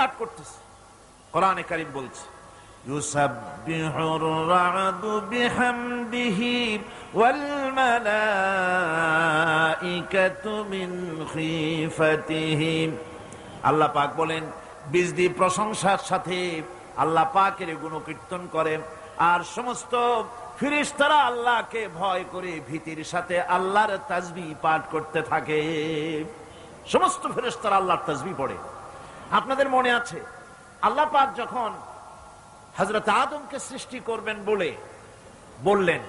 পাঠ করতেছে। কোরআনে কারীম বলছে ইউসাব্বিহুর রা'দু বিহামদিহি ওয়াল মালাইকাতু মিন খিফাতিহি। আল্লাহ পাক বলেন বিজদি প্রশংসার সাথে আল্লাহ পাকের গুণকীর্তন করে, আর সমস্ত ফেরেশতারা আল্লাহকে ভয় করে ভীতির সাথে আল্লাহর তাসবিহ পাঠ করতে থাকে। সমস্ত ফেরেশতারা আল্লাহর তাসবিহ পড়ে। আপনাদের মনে আছে আল্লাহ পাক যখন হযরত আদমকে সৃষ্টি করবেন বললেন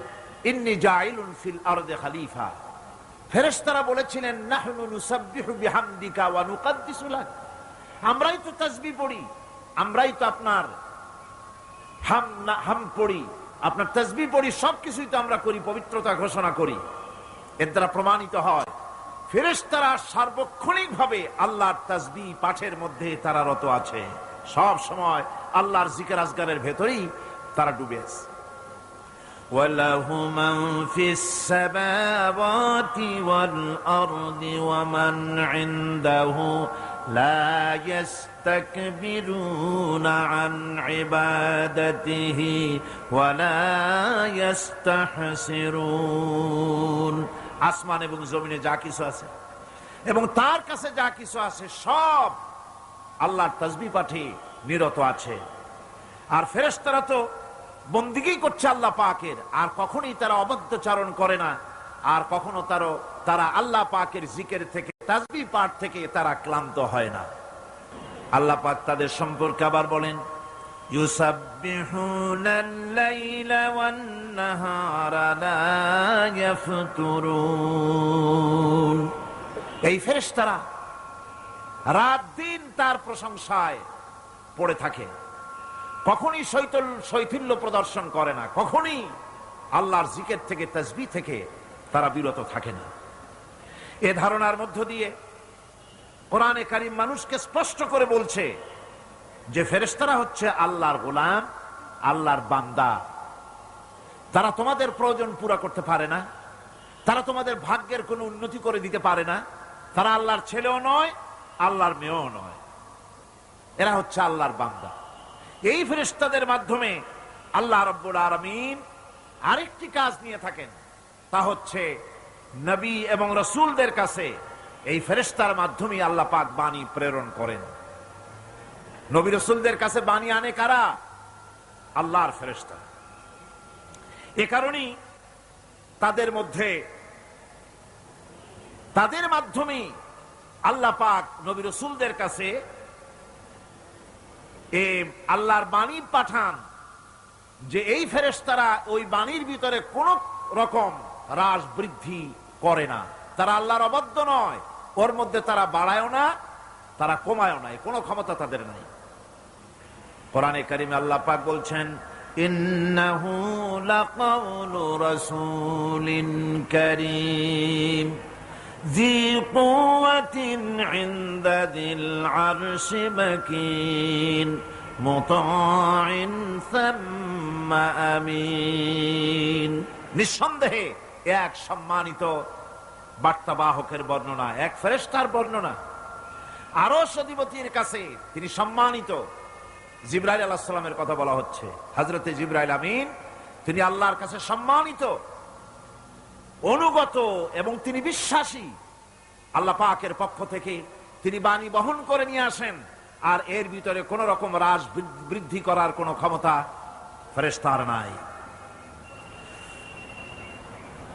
ইন্নী জাইলুন ফিল আরদি খলিফা, ফেরেশতারা বলেছিলেন নাহনু নুসাব্বিহু বিহামদিকা ওয়া নুকদ্দিসু লাক, আমরাই তো তাসবিহ পড়ি, আমরাই তো আপনার হাম পড়ি, আপনার তাসবিহ পড়ি, সবকিছুই তো আমরা করি, পবিত্রতা ঘোষণা করি। এর দ্বারা প্রমাণিত হয় ফেরেশতারা সার্বক্ষণিক ভাবে আল্লাহর তাসবিহ পাঠের মধ্যে তারা রত আছে, সব সময় আল্লাহর জিকির আজগারের ভেতরেই তারা ডুবে আছে। وَلَهُ مَنْ فِي السَّمَاوَاتِ وَالْأَرْضِ وَمَنْ عِنْدَهُ لَا يَسْتَكْبِرُونَ عَنْ عِبَادَتِهِ وَلَا يَسْتَحْسِرُونَ। আসমান এবং জমিনে যা কিছু আছে এবং তার কাছে যা কিছু আছে সব আল্লাহর তাসবিহ পাঠে নিরত আছে। আর ফেরেশতারা তো বন্দিগি করছে আল্লাহ পাকের, আর কখনোই তারা অবাধ্যচারণ করে না, আর কখনো তারা আল্লাহ পাকের জিকির থেকে তাসবিহ পাঠ থেকে তারা ক্লান্ত হয় না। আল্লাহ পাক তাদের সম্পর্কে আবার বলেন ইউসাব্বিহুনাল লাইলা ওয়ান নাহারা লা ইয়াফতুরুন। এই ফেরেশতারা রাত দিন তার প্রশংসায় পড়ে থাকে, কখনই শৈথিল্য প্রদর্শন করে না, কখনই আল্লাহর জিকির থেকে তাসবিহ থেকে তারা বিরত থাকে না। এ ধারণার মধ্য দিয়ে কোরআনে কারীম মানুষকে স্পষ্ট করে বলছে যে ফেরেশতারা হচ্ছে আল্লাহর গোলাম, আল্লাহর বান্দা। তারা তোমাদের প্রয়োজন পুরা করতে পারে না, তারা তোমাদের ভাগ্যের কোনো উন্নতি করে দিতে পারে না, তারা আল্লাহর ছেলেও নয়, আল্লাহর মেয়েও নয়, এরা হচ্ছে আল্লাহর বান্দা। এই ফেরেশতাদের মাধ্যমে আল্লাহ রাব্বুল আলামিন আরেকটি কাজ নিয়ে থাকেন, তা হচ্ছে নবী এবং রাসূলদের কাছে এই ফেরেশতার মাধ্যমে আল্লাহ পাক বাণী প্রেরণ করেন। নবী রাসূলদের কাছে বাণী আনে কারা? আল্লাহর ফেরেশতা। এ কারণেই তাদের মাধ্যমে আল্লাহ পাক নবী রাসূলদের কাছে আল্লাহর বাণী পাঠান, যে এই ফেরেশতারা ওই বাণীর ভিতরে কোন রকম হ্রাস বৃদ্ধি করে না, তারা আল্লাহর অবাধ্য নয়, ওর মধ্যে তারা বাড়ায়ও না, তারা কমায়ও না, কোনো ক্ষমতা তাদের নাই। কোরআনে কারীমে আল্লাহ পাক বলছেন ইন্নাহু লাকাউলু রাসূলিন কারীম ذي قوة عند ذي العرش مكين مطاع ثم أمين। নিঃসন্দেহে এক সম্মানিত বার্তাবাহকের বর্ণনা, এক ফেরেশতার বর্ণনা। আরশ অধিপতির কাছে তিনি সম্মানিত। জিবরাইল আলাইহিস সালামের কথা বলা হচ্ছে, হযরতে জিবরাইল আমিন তিনি আল্লাহর কাছে সম্মানিত, অনুগত এবং তিনি বিশ্বাসী। আল্লাহ পাকের পক্ষ থেকে তিনি বাণী বহন করে নিয়ে আসেন, আর এর ভিতরে কোন রকম হ্রাস বৃদ্ধি করার কোন ক্ষমতা ফেরেশতার নাই।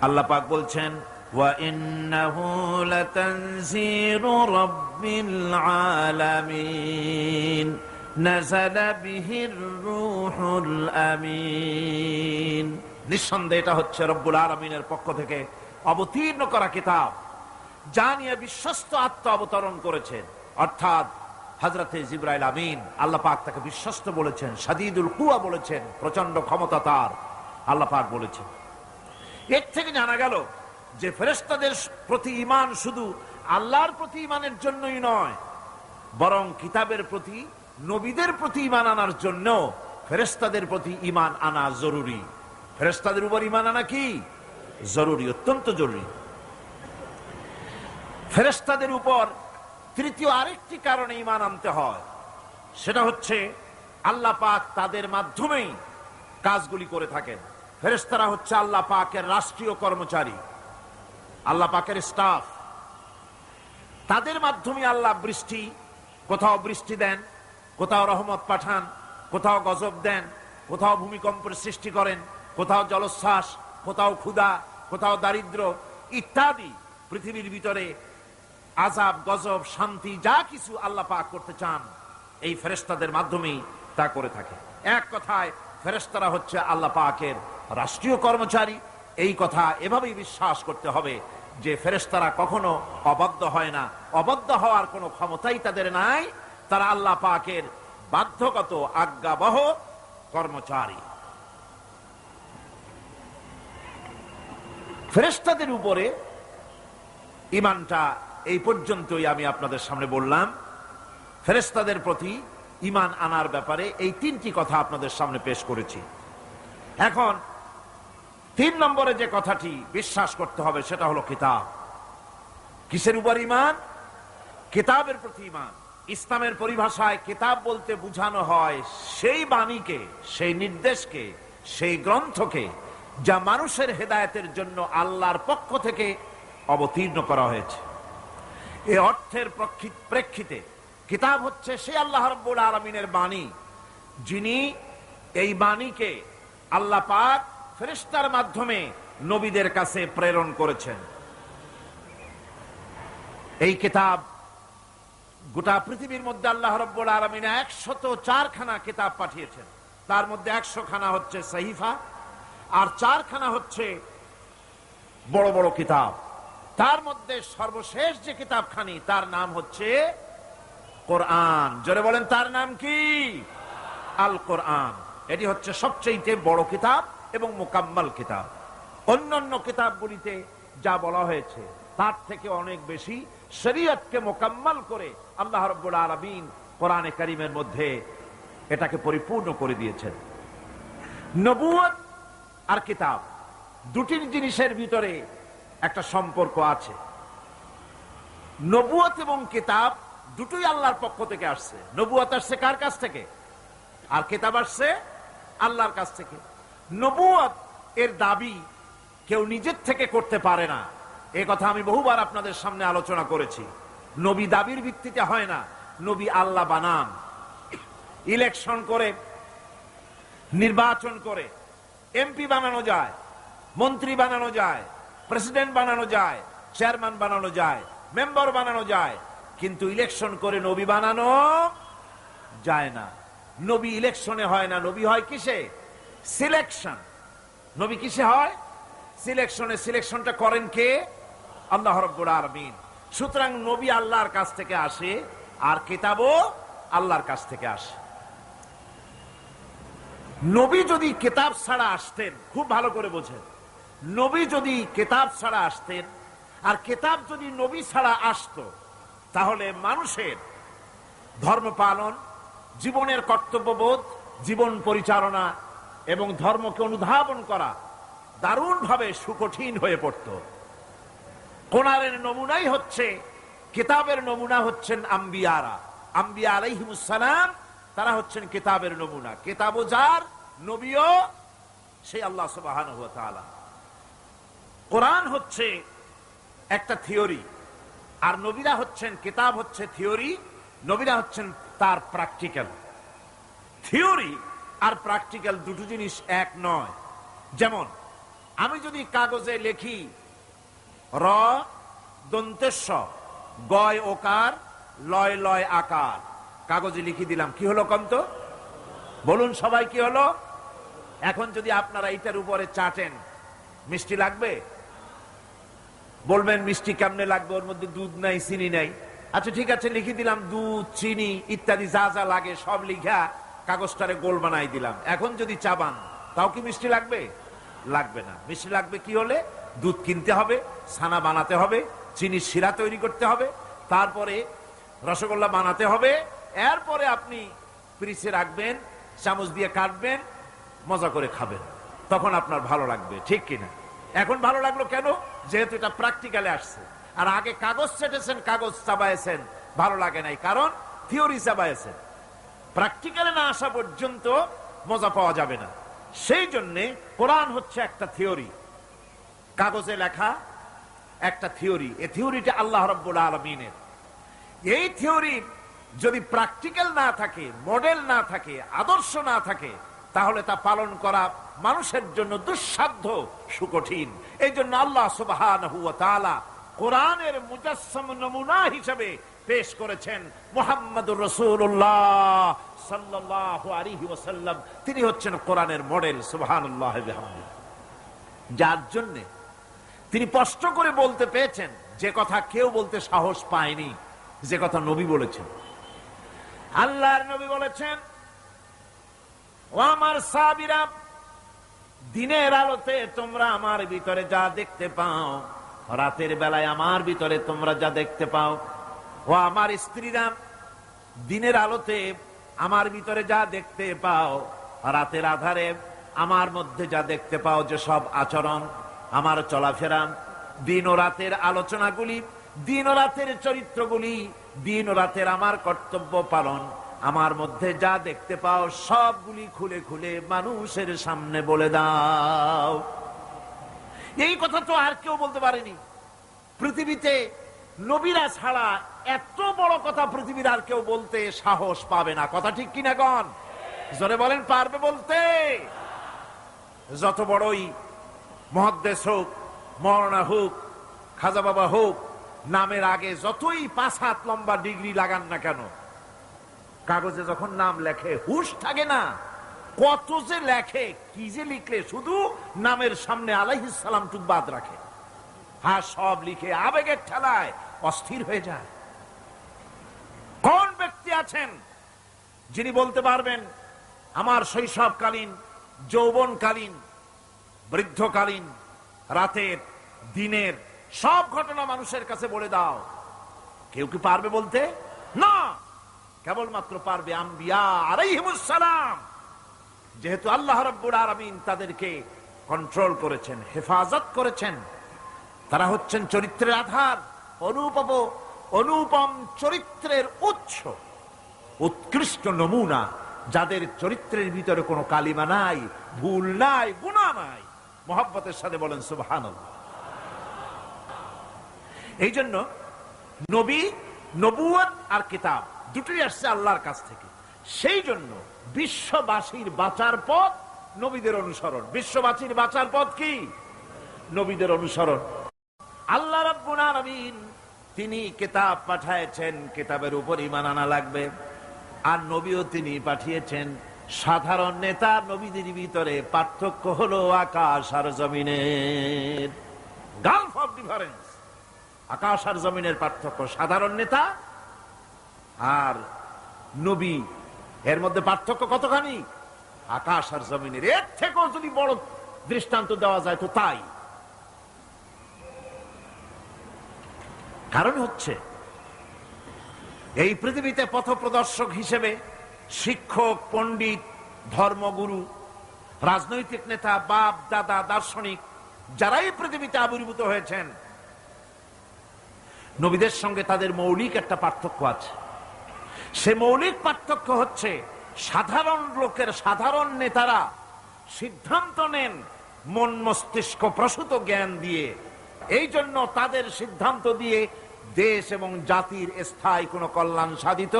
আল্লাহ পাক বলছেন ওয়া ইন্নাহু লাতানজিরু রাব্বিল আলামিন নাযালা বিহির রূহুল আমিন। নিঃসন্দেহে এটা হচ্ছে রব্বুল আলামিনের পক্ষ থেকে অবতীর্ণ করা কিতাব, যা নিয়ে বিশ্বস্ত আত্মা অবতরণ করেছেন, অর্থাৎ হযরতে জিবরাইল আমিন। আল্লাহ পাক তাকে বিশ্বস্ত বলেছেন, শাদীদুল কুওয়া বলেছেন, প্রচন্ড ক্ষমতা তার, আল্লাহ পাক বলেছেন। এর থেকে জানা গেল যে ফেরেশতাদের প্রতি ঈমান শুধু আল্লাহর প্রতি ঈমানের জন্যই নয়, বরং কিতাবের প্রতি, নবীদের প্রতি ঈমান আনার জন্য ফেরেশতাদের প্রতি ঈমান আনা জরুরি। ফেরেশতাদের উপর ঈমান আনা কি জরুরি, অত্যন্ত জরুরি। ফেরেশতাদের উপর তৃতীয় আরেকটি কারণে ঈমান আনতে হয়, সেটা হচ্ছে আল্লাহ পাক তাদের মাধ্যমেই কাজগুলি করে থাকেন। ফেরেশতারা হচ্ছে আল্লাহ পাকের রাষ্ট্রীয় কর্মচারী, আল্লাহ পাকের স্টাফ। তাদের মাধ্যমে আল্লাহ কোথাও বৃষ্টি দেন, কোথাও রহমত পাঠান, কোথাও গজব দেন, কোথাও ভূমিকম্পের সৃষ্টি করেন, কোথাও জলোচ্ছ্বাস, কোথাও ক্ষুধা, কোথাও দারিদ্র ইত্যাদি। পৃথিবীর ভিতরে আযাব, গজব, শান্তি যা কিছু আল্লাহ পাক করতে চান এই ফেরেশতাদের মাধ্যমেই তা করে থাকে। এক কথায় ফেরেশতারা হচ্ছে আল্লাহ পাকের রাষ্ট্রীয় কর্মচারী। এই কথা এভাবেই বিশ্বাস করতে হবে যে ফেরেশতারা কখনো অবাধ্য হয় না, অবাধ্য হওয়ার কোনো ক্ষমতাই তাদের নাই। তারা আল্লাহ পাকের বাধ্যগত আজ্ঞাবহ কর্মচারী। ফেরেশতাদের উপরে ঈমানটা এই পর্যন্তই আমি আপনাদের সামনে বললাম। ফেরেশতাদের প্রতি ঈমান আনার ব্যাপারে এই তিনটি কথা আপনাদের সামনে পেশ করেছি। এখন 3 নম্বরে যে কথাটি বিশ্বাস করতে হবে সেটা হলো কিতাব। কিসের উপর ঈমান? কিতাবের প্রতি ঈমান। ইসলামের পরিভাষায় কিতাব বলতে বোঝানো হয় সেই বাণীকে, সেই নির্দেশকে, সেই গ্রন্থকে যা মানুষের হেদায়েতের জন্য আল্লাহর পক্ষ থেকে অবতীর্ণ করা হয়েছে। এই অর্থের প্রেক্ষিতে কিতাব হচ্ছে সেই আল্লাহ রাব্বুল আলামিনের বাণী, যিনি এই বাণীকে আল্লাহ পাক ফেরেশতার মাধ্যমে নবীদের কাছে প্রেরণ করেছেন। এই কিতাব গোটা পৃথিবীর মধ্যে আল্লাহ রাব্বুল আলামিন 104 খানা কিতাব পাঠিয়েছেন। তার মধ্যে 100 খানা হচ্ছে সহিফা, আর 4 খানা হচ্ছে বড় বড় কিতাব। তার মধ্যে সর্বশেষ যে কিতাবখানি তার নাম হচ্ছে কোরআন। জোরে বলেন, তার নাম কি? আল কোরআন। এটি হচ্ছে সবচেয়ে বড় কিতাব এবং মুকাম্মাল কিতাব। অন্যান্য কিতাবগুলিতে যা বলা হয়েছে তার থেকে অনেক বেশি শরীয়তকে মুকাম্মাল করে আল্লাহ রাব্বুল আলামিন কোরআনে কারীমের মধ্যে এটাকে পরিপূর্ণ করে দিয়েছেন। নবুয়ত আর কিতাব দুটি জিনিসের ভিতরে একটা সম্পর্ক আছে। নবুয়ত এবং কিতাব দুটোই আল্লাহর পক্ষ থেকে আসছে। নবুয়ত আসছে কার কাছ থেকে? আর কিতাব আসছে আল্লাহর কাছ থেকে। নবুয়ত এর দাবি কেউ নিজের থেকে করতে পারে না। এই কথা আমি বহুবার আপনাদের সামনে আলোচনা করেছি। নবী দাবির ভিত্তিতে হয় না, নবী আল্লাহ বানান। ইলেকশন করে, নির্বাচন করে এমপি বানানো যায়, মন্ত্রী বানানো যায়, প্রেসিডেন্ট বানানো যায়, চেয়ারম্যান বানানো যায়, মেম্বার বানানো যায়, কিন্তু ইলেকশন করে নবী বানানো যায় না। নবী ইলেকশনে হয় না, নবী হয় কিসে? সিলেকশন। নবী কিসে হয়? সিলেকশনে। সিলেকশনটা করেন কে? আল্লাহ রাব্বুল আলামিন। সুতরাং নবী আল্লাহর কাছ থেকে আসে, আর কিতাবও আল্লাহর কাছ থেকে আসে। নবী যদি কিতাব ছাড়া আসতেন, খুব ভালো করে বোঝেন, নবী যদি কিতাব ছাড়া আসতেন আর কিতাব যদি নবী ছাড়া আসতো, তাহলে মানুষের ধর্ম পালন, জীবনের কর্তব্যবোধ, জীবন পরিচালনা এবং ধর্মকে অনুধাবন করা দারুণভাবে সুকঠিন হয়ে পড়ত। কোরআনের নমুনাই হচ্ছে, কিতাবের নমুনা হচ্ছেন আম্বিয়ারা। আম্বিয়া আলাইহিমুস সালাম তারা হচ্ছেন কিতাবের নমুনা। কিতাবও যার, নবীও সেই আল্লাহ সুবহানাহু ওয়া তাআলা। কোরআন হচ্ছে একটা থিওরি, আর নবীরা হচ্ছেন, কিতাব হচ্ছে থিওরি, নবীরা হচ্ছেন তার প্র্যাকটিক্যাল। থিওরি আর প্র্যাকটিক্যাল দুটো জিনিস এক নয়। যেমন আমি যদি কাগজে লিখি র দন্তেশ্ব গয় ওকার লয় লয় আকার, কাগজে লিখে দিলাম, কি হলো কন্ত? বলুন সবাই, কি হলো? এখন যদি আপনারা এটার উপরে চাটেন, মিষ্টি লাগবে? বলবেন মিষ্টি কেমনে লাগবে, ওর মধ্যে দুধ নাই, চিনি নাই। আচ্ছা ঠিক আছে, লিখে দিলাম দুধ, চিনি ইত্যাদি যা যা লাগে সব লিখা কাগজটারে গোল বানাই দিলাম। এখন যদি চাবান, তাও কি মিষ্টি লাগবে? লাগবে না। মিষ্টি লাগবে কি হলে? দুধ কিনতে হবে, ছানা বানাতে হবে, চিনির শিরা তৈরি করতে হবে, তারপরে রসগোল্লা বানাতে হবে, এরপরে আপনি ফ্রিজে রাখবেন, চামচ দিয়ে কাটবেন, মজা করে খাবেন, তখন আপনার ভালো লাগবে। ঠিক কিনা? এখন ভালো লাগলো কেন? যেহেতু এটা প্র্যাকটিক্যালে আসছে। আর আগে কাগজ চেটেছেন, কাগজ চাবায়েছেন, ভালো লাগে নাই, কারণ থিওরি চাবায়েছেন। প্র্যাকটিক্যালে না আসা পর্যন্ত মজা পাওয়া যাবে না। সেই জন্যে কোরআন হচ্ছে একটা থিওরি, কাগজে লেখা একটা থিওরি। এই থিওরিটা আল্লাহ রাব্বুল আলামিনের। এই থিওরি যদি প্র্যাকটিক্যাল না থাকে, মডেল না থাকে, আদর্শ না থাকে, তাহলে তা পালন করা মানুষের জন্য দুঃসাধ্য, সুকঠিন। এই জন্য আল্লাহ সুবহানাহু ওয়া তাআলা কোরআনের মুজাসসাম নমুনা হিসেবে পেশ করেছেন মুহাম্মদুর রাসূলুল্লাহ সাল্লাল্লাহু আলাইহি ওয়াসাল্লাম। তিনি হচ্ছেন কোরআনের মডেল। সুবহানাল্লাহি ওয়া বিহামদিহি। যার জন্য তিনি স্পষ্ট করে বলতে পেরেছেন যে কথা কেউ বলতে সাহস পায়নি, যে কথা নবী বলেছেন। আল্লাহর নবী বলেছেন, ও আমার সাহাবীরা, দিনের আলোতে তোমরা আমার ভিতরে যা দেখতে পাও, রাতের বেলায় আমার ভিতরে তোমরা যা দেখতে পাও। ও আমার স্ত্রীরা, দিনের আলোতে আমার ভিতরে যা দেখতে পাও, রাতের আধারে আমার মধ্যে যা দেখতে পাও, যে সব আচরণ, আমার চলাফেরা, দিন ও রাতের আলোচনাগুলি, দিন ও রাতের চরিত্রগুলি, দিন ও রাতের আমার কর্তব্য পালন, আমার মধ্যে যা দেখতে পাও সবগুলি খুলে খুলে মানুষের সামনে বলে দাও। এই কথা তো আর কেউ বলতে পারেনি পৃথিবীতে। নবীরা ছাড়া এত বড় কথা পৃথিবীর আর কেউ বলতে সাহস পাবে না। কথা ঠিক কিনা গণ? জোরে বলেন, পারবে বলতে? যত বড়ই মুহাদ্দিস হোক, মাওলানা হোক, খাজা বাবা হোক, নামের আগে যতই 5 হাত লম্বা ডিগ্রি লাগান না কেন, কাগজে যখন নাম লেখে হুঁশ থাকে না। কত যে লেখে, কি যে লিখলে, শুধু নামের সামনে আলাইহিস সালাম টুক বাদ রাখে। হ্যাঁ, সব লিখে আবেগের ঠেলায় অস্থির হয়ে যায়। কোন ব্যক্তি আছেন যিনি বলতে পারবেন আমার শৈশবকালীন, যৌবনকালীন, বৃদ্ধকালীন, রাতের, দিনের সব ঘটনা মানুষের কাছে বলে দাও? কেউ কি পারবে বলতে? না। কেবলমাত্র পারবে আম্বিয়া আলাইহিমুস সালাম। যেহেতু আল্লাহ রাব্বুল আলামিন তাদেরকে কন্ট্রোল করেছেন, হেফাজত করেছেন, তারা হচ্ছেন চরিত্রের আধার, অনুপম চরিত্রের উৎস, উৎকৃষ্ট নমুনা, যাদের চরিত্রের ভিতরে কোনো কালিমা নাই, ভুল নাই, গুনাহ নাই। মুহাব্বতের সাথে বলেন সুবহানাল্লাহ। এই জন্য নবী, নবুয়ত আর কিতাব দুটোই আসছে আল্লাহর কাছ থেকে। সেই জন্য বিশ্ববাসীর বাঁচার পথ নবীদের অনুসরণ। বিশ্ববাসীর বাঁচার পথ কি? নবীদের অনুসরণ। আল্লাহ রাব্বুল আলামিন তিনি কিতাব পাঠিয়েছেন, কিতাবের উপর ঈমান আনা লাগবে। আর নবীও তিনি পাঠিয়েছেন। সাধারণ নেতা নবীদের ভিতরে পার্থক্য হলো আকাশ আর জমিনের, গালফ অফ ডিফারেন্স। আকাশ আর জমিনের পার্থক্য সাধারণ নেতা আর নবী, এর মধ্যে পার্থক্য কতখানি? আকাশ আর জমিনের। এর থেকেও যদি বড় দৃষ্টান্ত দেওয়া যায় তো তাই। কারণ হচ্ছে এই পৃথিবীতে পথপ্রদর্শক হিসেবে শিক্ষক, পণ্ডিত, ধর্মগুরু, রাজনৈতিক নেতা, বাপ দাদা, দার্শনিক যারাই পৃথিবীতে আবির্ভূত হয়েছেন, নবীদের সঙ্গে তাদের মৌলিক একটা পার্থক্য আছে। সে মৌলিক পার্থক্য হচ্ছে সাধারণ লোকের, সাধারণ নেতারা সিদ্ধান্ত নেন মন মস্তিষ্ক প্রসূত জ্ঞান দিয়ে। এই জন্য তাদের সিদ্ধান্ত দিয়ে দেশ এবং জাতির স্থায়ী কোনো কল্যাণ সাধিত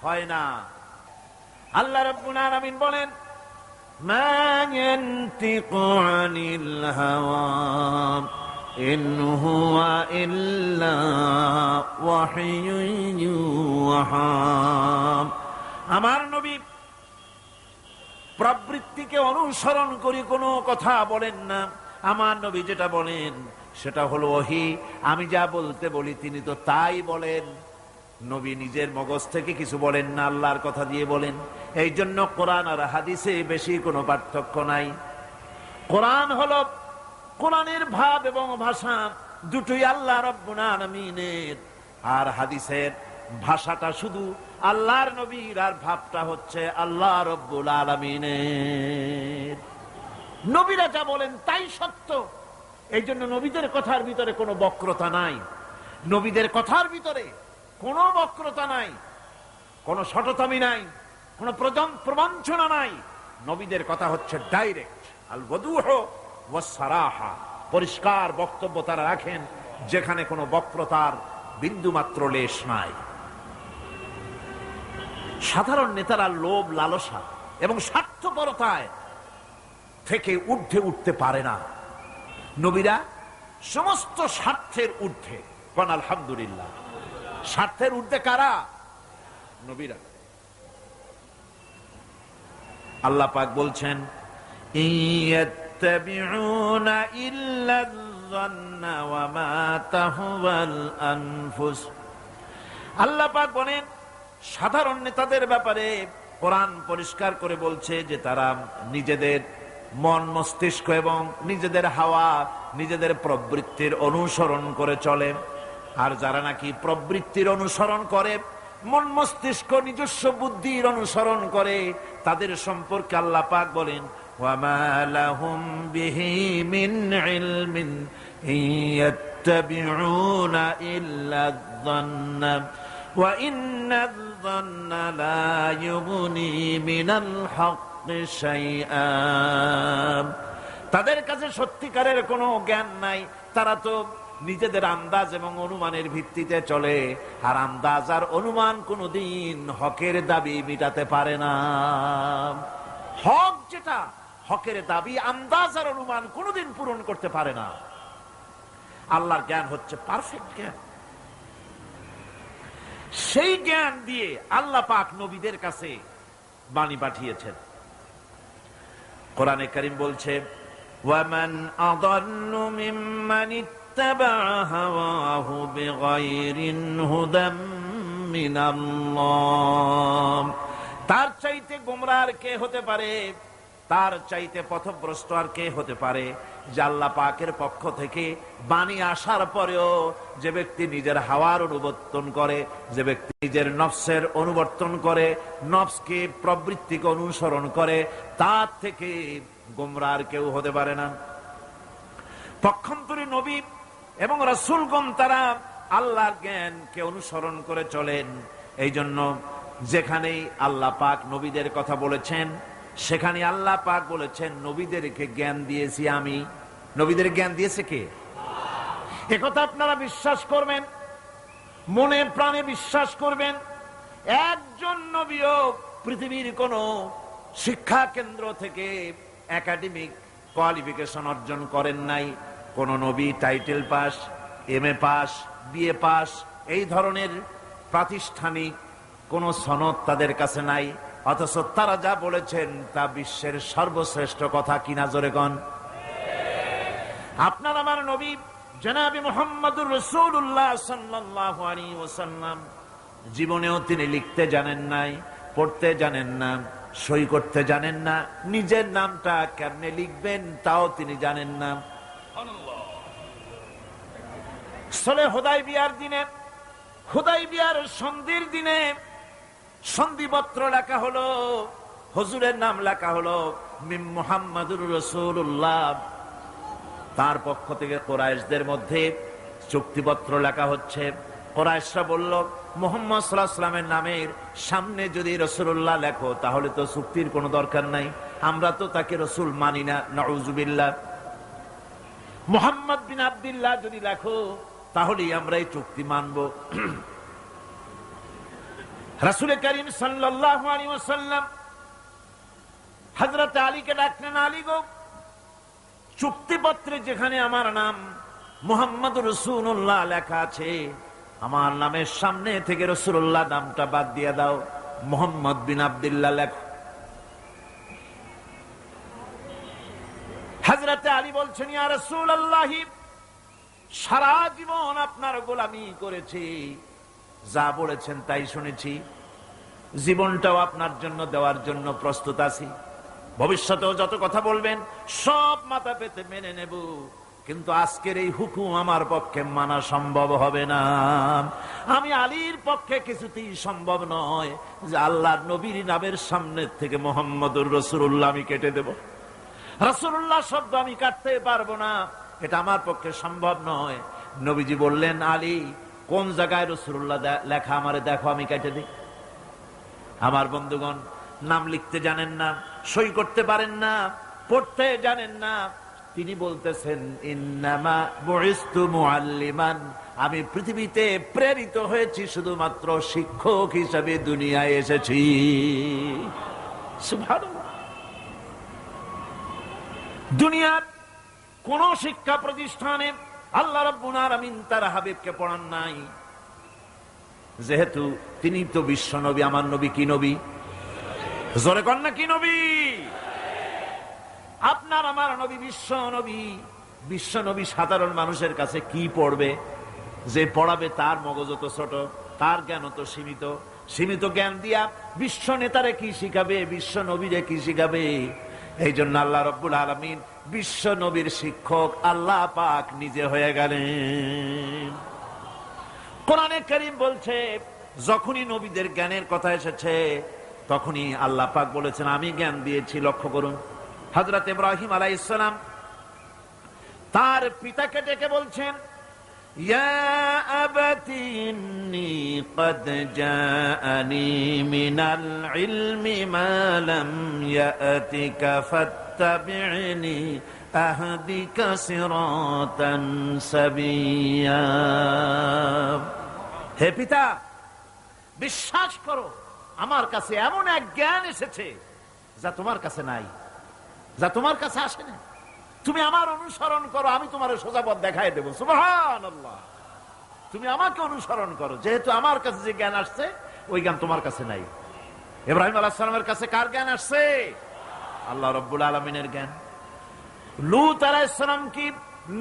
হয় না। আল্লাহ রাব্বুল আলামিন বলেন, মা ইয়ানতিকু আনিল হাওয়া ইন হুয়া ইল্লা ওয়াহয়ুন ইউহা। আমার নবী প্রবৃত্তিকে অনুসরণ করে কোনো কথা বলেন না। আমার নবী যেটা বলেন সেটা হলো ওহী। আমি যা বলতে বলি তিনি তো তাই বলেন। নবী নিজের মগজ থেকে কিছু বলেন না, আল্লাহর কথা দিয়ে বলেন। এই জন্য কোরআন আর হাদিসে বেশি কোনো পার্থক্য নাই। কোরআন হলো, কোরআনের ভাব এবং ভাষা দুটোই আল্লাহ রাব্বুল আলামিনের, আর হাদিসের ভাষাটা শুধু আল্লাহর নবীর, আর ভাবটা হচ্ছে আল্লাহ রাব্বুল আলামিনের। নবীরা যা বলেন তাই সত্য। এই জন্য নবীদের কথার ভিতরে কোনো বক্রতা নাই, নবীদের কথার ভিতরে কোনো বক্রতা নাই। কোন শটতামি নাই, কোন প্রবঞ্চনা নাই। নবীদের কথা হচ্ছে ডাইরেক্ট, আল ওয়াদুহ ওয়াস সারাহা, পরিষ্কার বক্তব্য তারা রাখেন, যেখানে কোনো বক্রতার বিন্দুমাত্র লেশ নাই। সাধারণ নেতারা লোভ, লালসা এবং স্বার্থপরতায় থেকে ঊর্ধ্বে উঠতে পারে না। নবীরা সমস্ত স্বার্থের ঊর্ধ্বে। কোন আলহামদুলিল্লাহ। স্বার্থের ঊর্ধ্বে কারা? নবীরা। আল্লাহ পাক বলছেন, ইয়াত্তাবিউনা ইল্লা যান্না ওয়া মা তাহওয়াল আনফুস। আল্লাহ পাক বলেন সাধারণ নেতাদের ব্যাপারে কোরআন পরিষ্কার করে বলছে যে তারা নিজেদের মন, মস্তিষ্ক এবং নিজেদের হাওয়া, নিজেদের প্রবৃত্তির অনুসরণ করে চলে। আর যারা নাকি প্রবৃত্তির অনুসরণ করে, মন মস্তিষ্ক নিজস্ব বুদ্ধির অনুসরণ করে, তাদের সম্পর্কে আল্লাহ পাক বলেন, ওয়ামা লাহুম বিহি মিন ইলমিন ইয়াত্তাবিউনা ইল্লা যান্না ওয়া ইন্নায-যান্না লা ইউগনি মিনাল হাক্কি শাইআ। তাদের কাছে সত্যিকারের কোনো জ্ঞান নাই, তারা তো নিজেদের আন্দাজ এবং অনুমানের ভিত্তিতে চলে। আর আন্দাজ আর অনুমান কোনদিন হকের দাবি মিটাতে পারে না। হক যেটা, হকের দাবি আন্দাজ আর অনুমান কোনদিন পূরণ করতে পারে না। আল্লাহর জ্ঞান হচ্ছে পারফেক্ট জ্ঞান। সেই জ্ঞান দিয়ে আল্লাহ পাক নবীদের কাছে বাণী পাঠিয়েছেন। কোরআনে কারীম বলছে, ওয়ামান আযাল্লু মিম্মান ইত্তাবা হাওয়াহু বিগাইরি হুদাম মিনাল্লাহ। তার চাইতে গোমরাহ আর কে হতে পারে? তার চাইতে পথভ্রষ্ট আর কে হতে পারে? যে আল্লাহ পাকের পক্ষ থেকে বাণী আসার পরেও যে ব্যক্তি নিজের হাওয়ার অনুবর্তন করে, যে ব্যক্তি নিজের নফসের অনুবর্তন করে, নফসকে, প্রবৃত্তিকে অনুসরণ করে, তার থেকে গোমরাহ আর কেউ হতে পারে না। পক্ষান্তরে নবী এবং রাসূলগণ তারা আল্লাহর জ্ঞানকে অনুসরণ করে চলেন। এই জন্য যেখানেই আল্লাহ পাক নবীদের কথা বলেছেন, সেখানে আল্লাহ পাক বলেছেন নবীদেরকে জ্ঞান দিয়েছি আমি। নবীদের জ্ঞান দিয়েছে কে? একথা আপনারা বিশ্বাস করবেন, মনে প্রাণে বিশ্বাস করবেন। একজন নবীও পৃথিবীর কোন শিক্ষা কেন্দ্র থেকে একাডেমিক কোয়ালিফিকেশন অর্জন করেন নাই। কোন নবী title pass, MA pass, BA pass, এই ধরনের প্রাতিষ্ঠানিক কোন সনদ তাদের কাছে নাই। অথচ তারা যা বলেছেন তা বিশ্বের সর্বশ্রেষ্ঠ কথা। কিনা জোরে গণ? আপনার আমার নবী জনাবে মুহাম্মদুর রাসূলুল্লাহ সাল্লাল্লাহু আলাইহি ওয়াসাল্লাম জীবনেও তিনি লিখতে জানেন নাই, পড়তে জানেন না, সই করতে জানেন না, নিজের নামটা কেমনে লিখবেন তাও তিনি জানেন না। সলে হুদায়বিয়ার দিনে, হুদায়বিয়ার সন্ধির দিনে সন্ধিপত্র লেখা হলো, হুজুরের নাম লেখা হলো মিম মুহাম্মাদুর রাসূলুল্লাহ। তার পক্ষ থেকে কুরাইশদের মধ্যে চুক্তিপত্র লেখা হচ্ছে। কুরাইশরা বলল, মুহাম্মদ সাল্লাল্লাহু আলাইহি ওয়াসাল্লামের নামের সামনে যদি রাসূলুল্লাহ লেখো তাহলে তো চুক্তির কোনো দরকার নাই, আমরা তো তাকে রাসূল মানি না, নাউযুবিল্লাহ। মুহাম্মদ বিন আব্দুল্লাহ যদি লেখো তাহলেই আমরা এই চুক্তি মানব। রাসূল করিম সাল্লাল্লাহু আলাইহি ওয়াসাল্লাম হযরত আলীকে ডাকলেন, আলী গো, চুক্তিপত্রে যেখানে আমার নাম মুহাম্মদুর রাসূলুল্লাহ লেখা আছে, আমার নামের সামনে থেকে রাসূলুল্লাহ নামটা বাদ দিয়ে দাও, মুহাম্মদ বিন আব্দুল্লাহ লেখো। হযরত আলী বলছেন, ইয়া রাসূলুল্লাহ, সারা জীবন আপনার গোলামি করেছি, যা বলেছেন তাই শুনেছি, জীবনটাও আপনার জন্য দেওয়ার জন্য প্রস্তুত আছি, ভবিষ্যতেও যত কথা বলবেন সব মাথা পেতে মেনে নেব, কিন্তু আজকের এই হুকুম আমার পক্ষে মানা সম্ভব হবে না। আমি আলীর পক্ষে কিছুতেই সম্ভব নয় যে আল্লাহর নবীর নামের সামনে থেকে মুহাম্মদুর রাসূলুল্লাহ আমি কেটে দেব। রাসূলুল্লাহ শব্দ আমি কাটতে পারবো না, এটা আমার পক্ষে সম্ভব নয়। নবীজি বললেন, আলী, কোন জায়গায় রাসূলুল্লাহ লেখা আমারে দেখো, আমি কেটে দিই। আমার বন্ধুগণ, নাম লিখতে জানেন না, সই করতে পারেন না, পড়তে জানেন না, তিনি বলতেছেন ইন্নামা বুইসতু মুআল্লিমান, আমি পৃথিবীতে প্রেরিত হয়েছি শুধুমাত্র শিক্ষক হিসেবে দুনিয়ায় এসেছি। সুবহানাল্লাহ। দুনিয়ার কোন শিক্ষা প্রতিষ্ঠানে আল্লাহ রাব্বুল আলামিন তার হাবিবকে পড়ান নাই, যেহেতু তিনি তো বিশ্ব নবী। আমার নবী কি নবী? জোরে কর না, কি নবী? আপনার আমার নবী বিশ্ব নবী। বিশ্ব নবী সাধারণ মানুষের কাছে কি পড়বে? যে পড়াবে তার মগজ তো ছোট, তার জ্ঞান তো সীমিত। সীমিত জ্ঞান দিয়া বিশ্ব নেতারে কি শিখাবে, বিশ্ব নবীরে কি শিখাবে? এই জন্য আল্লাহ রাব্বুল আলামিন বিশ্ব নবীর শিক্ষক আল্লাহ পাক নিজে হয়ে গেলেন। কোরআনে কারীম বলছে, যখনই নবীদের জ্ঞানের কথা এসেছে তখনই আল্লাহ পাক বলেছেন আমি জ্ঞান দিয়েছি। লক্ষ্য করুন, হযরত ইব্রাহিম আলাইহিস সালাম তার পিতাকে ডেকে বলছেন, ইয়া আবাতি ইন্নী ক্বাদ জাআনি মিনাল ইলমি মা লাম ইয়াতিকা ফাত্তাবি'নি আহদিকা সিরাতান সাবিয়্যা। হে পিতা, বিশ্বাস করো, আমার কাছে এমন এক জ্ঞান এসেছে যা তোমার কাছে নাই, যা তোমার কাছে আসে না। তুমি আমার অনুসরণ করো, আমি তোমার সোজা পথ দেখাই দেবো। সুবহানাল্লাহ। তুমি আমাকে অনুসরণ করো, যেহেতু আমার কাছে যে জ্ঞান আসছে ওই জ্ঞান তোমার কাছে নাই। ইব্রাহিম আলাইহিস সালামের কাছে কার জ্ঞান আসছে? আল্লাহ রাব্বুল আলামিনের জ্ঞান। লূত আলাইহিস সালাম কি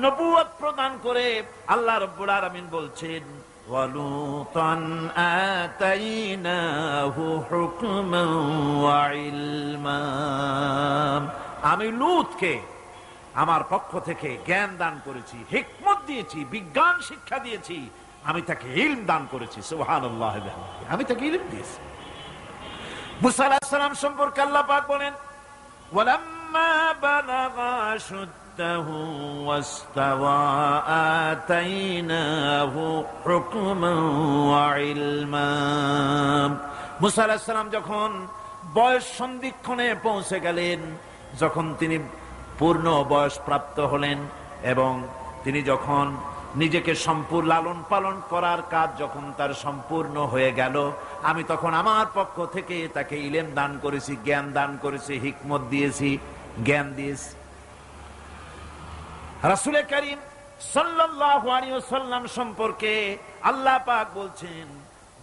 নবুয়ত প্রদান করে আল্লাহ রাব্বুল আলামিন বলছেন, ওয়ালুতান আতাইনাহু হুকমান ওয়া ইলমা, আমি লূতকে আমার পক্ষ থেকে জ্ঞান দান করেছি, হিকমত দিয়েছি, বিজ্ঞান শিক্ষা দিয়েছি, আমি তাকে ইলম দান করেছি। সুবহানাল্লাহ, আমি তাকে ইলম দিয়েছি। মুসা আলাইহিস সালাম সম্পর্কে আল্লাহ পাক বলেন, ওয়ালাম্মা বালাগা আশুদ্দাহু ওয়াস্তাওয়া আতাইনাহু হুকমান ওয়া ইলমা। মুসা আলাইহিস সালাম যখন বয়স সন্ধিক্ষণে পৌঁছে গেলেন, যখন তিনি পূর্ণ বয়স প্রাপ্ত হলেন এবং তিনি যখন নিজেকে সম্পূর্ণ লালন পালন করার কাজ যখন তার সম্পূর্ণ হয়ে গেল, আমি তখন আমার পক্ষ থেকে তাকে ইলম দান করেছি, জ্ঞান দান করেছি, হিকমত দিয়েছি, জ্ঞান দিয়েছি। রাসূল করিম সাল্লাল্লাহু আলাইহি ওয়াসাল্লাম সম্পর্কে আল্লাহ পাক বলছেন,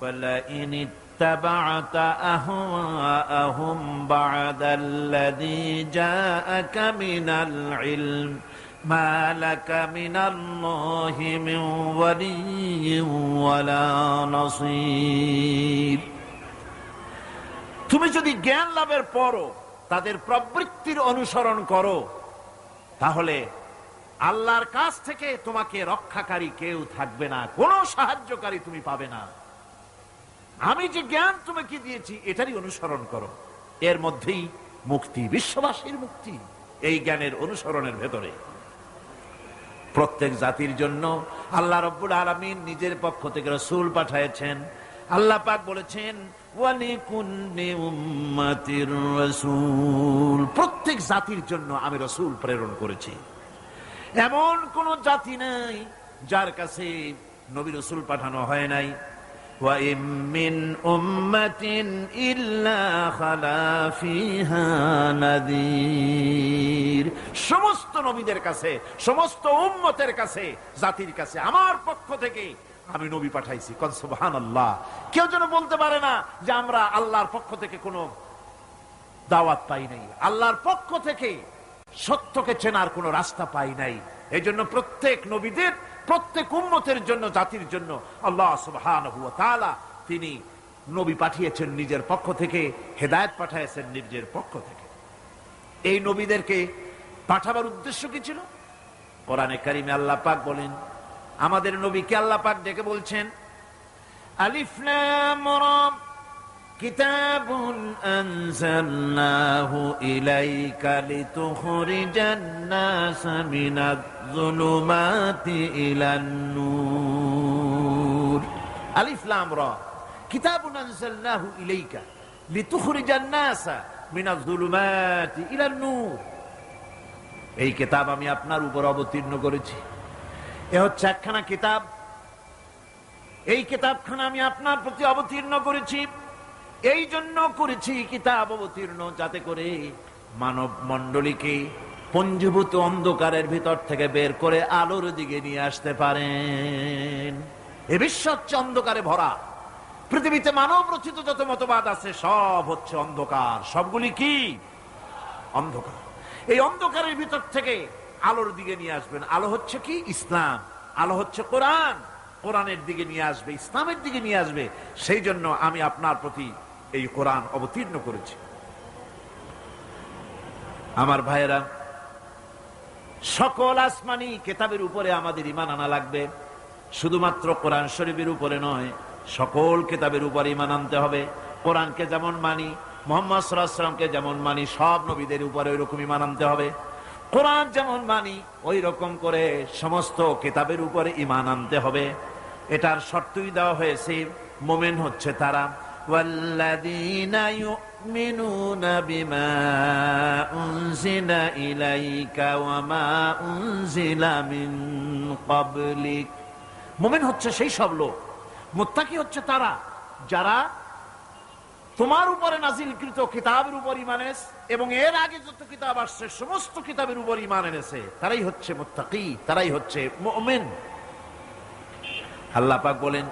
ওয়ালা ইন ইত্তাবা'তা আহওয়াআহুম বা'দাল্লাযী জাআকা মিনাল ইলম মা লাকা মিনাল্লাহি মিন ওয়ালিয়্যিন ওয়ালা নাসীর। তুমি যদি জ্ঞান লাভের পরও তাদের প্রবৃত্তির অনুসরণ করো, তাহলে আল্লাহর কাছ থেকে তোমাকে রক্ষাকারী কেউ থাকবে না, কোনো সাহায্যকারী তুমি পাবে না। আমি যে জ্ঞান তোমাকে দিয়েছি এটারই অনুসরণ করো, এর মধ্যেই মুক্তি, বিশ্ববাসীর মুক্তি এই জ্ঞানের অনুসরণের ভেতরে। প্রত্যেক জাতির জন্য আল্লাহ রাব্বুল আলামিন নিজের পক্ষ থেকে রাসূল পাঠিয়েছেন। আল্লাহ পাক বলেছেন, ওয়ালিকুল্লি উম্মাতির রাসূল, প্রত্যেক জাতির জন্য আমি রাসূল প্রেরণ করেছি। এমন কোন জাতি নাই যার কাছে নবী রাসূল পাঠানো হয় নাই। ওয়া ইম মিন উম্মাতিন ইল্লা খালা ফিহা নাযীর, সমস্ত নবীদের কাছে, সমস্ত উম্মতের কাছে, জাতির কাছে আমার পক্ষ থেকে আমি নবী পাঠাইছি। কোন সুবহানাল্লাহ। কেউ যেন বলতে পারে না যে আমরা আল্লাহর পক্ষ থেকে কোনো দাওয়াত পাই নাই, আল্লাহর পক্ষ থেকে সত্যকে চেনার কোনো রাস্তা পাই নাই। এই জন্য প্রত্যেক নবীদের, প্রত্যেক উম্মতের জন্য, জাতির জন্য আল্লাহ সুবহানাহু ওয়া তাআলা তিনি নবী পাঠিয়েছেন নিজের পক্ষ থেকে, হেদায়েত পাঠিয়েছেন নিজের পক্ষ থেকে। এই নবীদেরকে পাঠাবার উদ্দেশ্য কি ছিল? কোরআনে কারিমে আল্লাহ পাক বলেন, আমাদের নবীকে আল্লাহ পাক ডেকে বলছেন, আলিফ লাম রা কিতাবুন আনজালনাহু ইলাইকা লিতুখরিজান নাস মিনাজ-যুলুমাতি ইলান-নূর। আলিফ লাম রা কিতাবুন আনজালনাহু ইলাইকা, লিতুখরিজান নাসা মিনাজ যুলুমাতি ইলান নূর। এই কিতাব আমি আপনার উপর অবতীর্ণ করেছি। এ হচ্ছে একখানা কিতাব। এই কিতাবখানা আমি আপনার প্রতি অবতীর্ণ করেছি। এই জন্য করেছি কিতাব অবতীর্ণ, যাতে করে মানব মণ্ডলীকে পঞ্জীভূত অন্ধকারের ভিতর থেকে বের করে আলোর দিকে নিয়ে আসতে পারেন। এ বিশ্ব হচ্ছে অন্ধকারে ভরা। পৃথিবীতে মানব রচিত যত মতবাদ আছে সব হচ্ছে অন্ধকার। সবগুলি কি? অন্ধকার। এই অন্ধকারের ভিতর থেকে আলোর দিকে নিয়ে আসবেন। আলো হচ্ছে কি? ইসলাম। আলো হচ্ছে কোরআন। কোরআনের দিকে নিয়ে আসবে, ইসলামের দিকে নিয়ে আসবে। সেই জন্য আমি আপনার প্রতি এই কোরআন অবতীর্ণ করেছি। আমার ভাইয়েরা, সকল আসমানি কিতাবের উপরে আমাদের ঈমান আনা লাগবে। শুধুমাত্র কোরআন শরীফের উপরে নয়, সকল কিতাবের উপরে ঈমান আনতে হবে। কোরআনকে যেমন মানি, মুহাম্মদ সাল্লাল্লাহু আলাইহি ওয়াসাল্লামকে যেমন মানি, সব নবীদের উপরে ওই রকম ঈমান আনতে হবে। কোরআন যেমন মানি ওই রকম করে সমস্ত কিতাবের উপরে ঈমান আনতে হবে। এটার শর্তই দেওয়া হয়েছে, মুমিন হচ্ছে তারা ওয়াল্লাযীনা ইউমিনুনা বিমা উনজিলা ইলাইকা ওয়া মা উনজিলা মিন ক্বাবলিক। মুমিন হচ্ছে সেই সব লোক, মুত্তাকি হচ্ছে তারা যারা তোমার উপরে নাজিলকৃত কিতাবের উপর ঈমান এনেছে এবং এর আগে যত কিতাব আসছে সমস্ত কিতাবের উপর ঈমান এনেছে। তারাই হচ্ছে মুত্তাকি, তারাই হচ্ছে মুমিন। আল্লাহ পাক বলেন,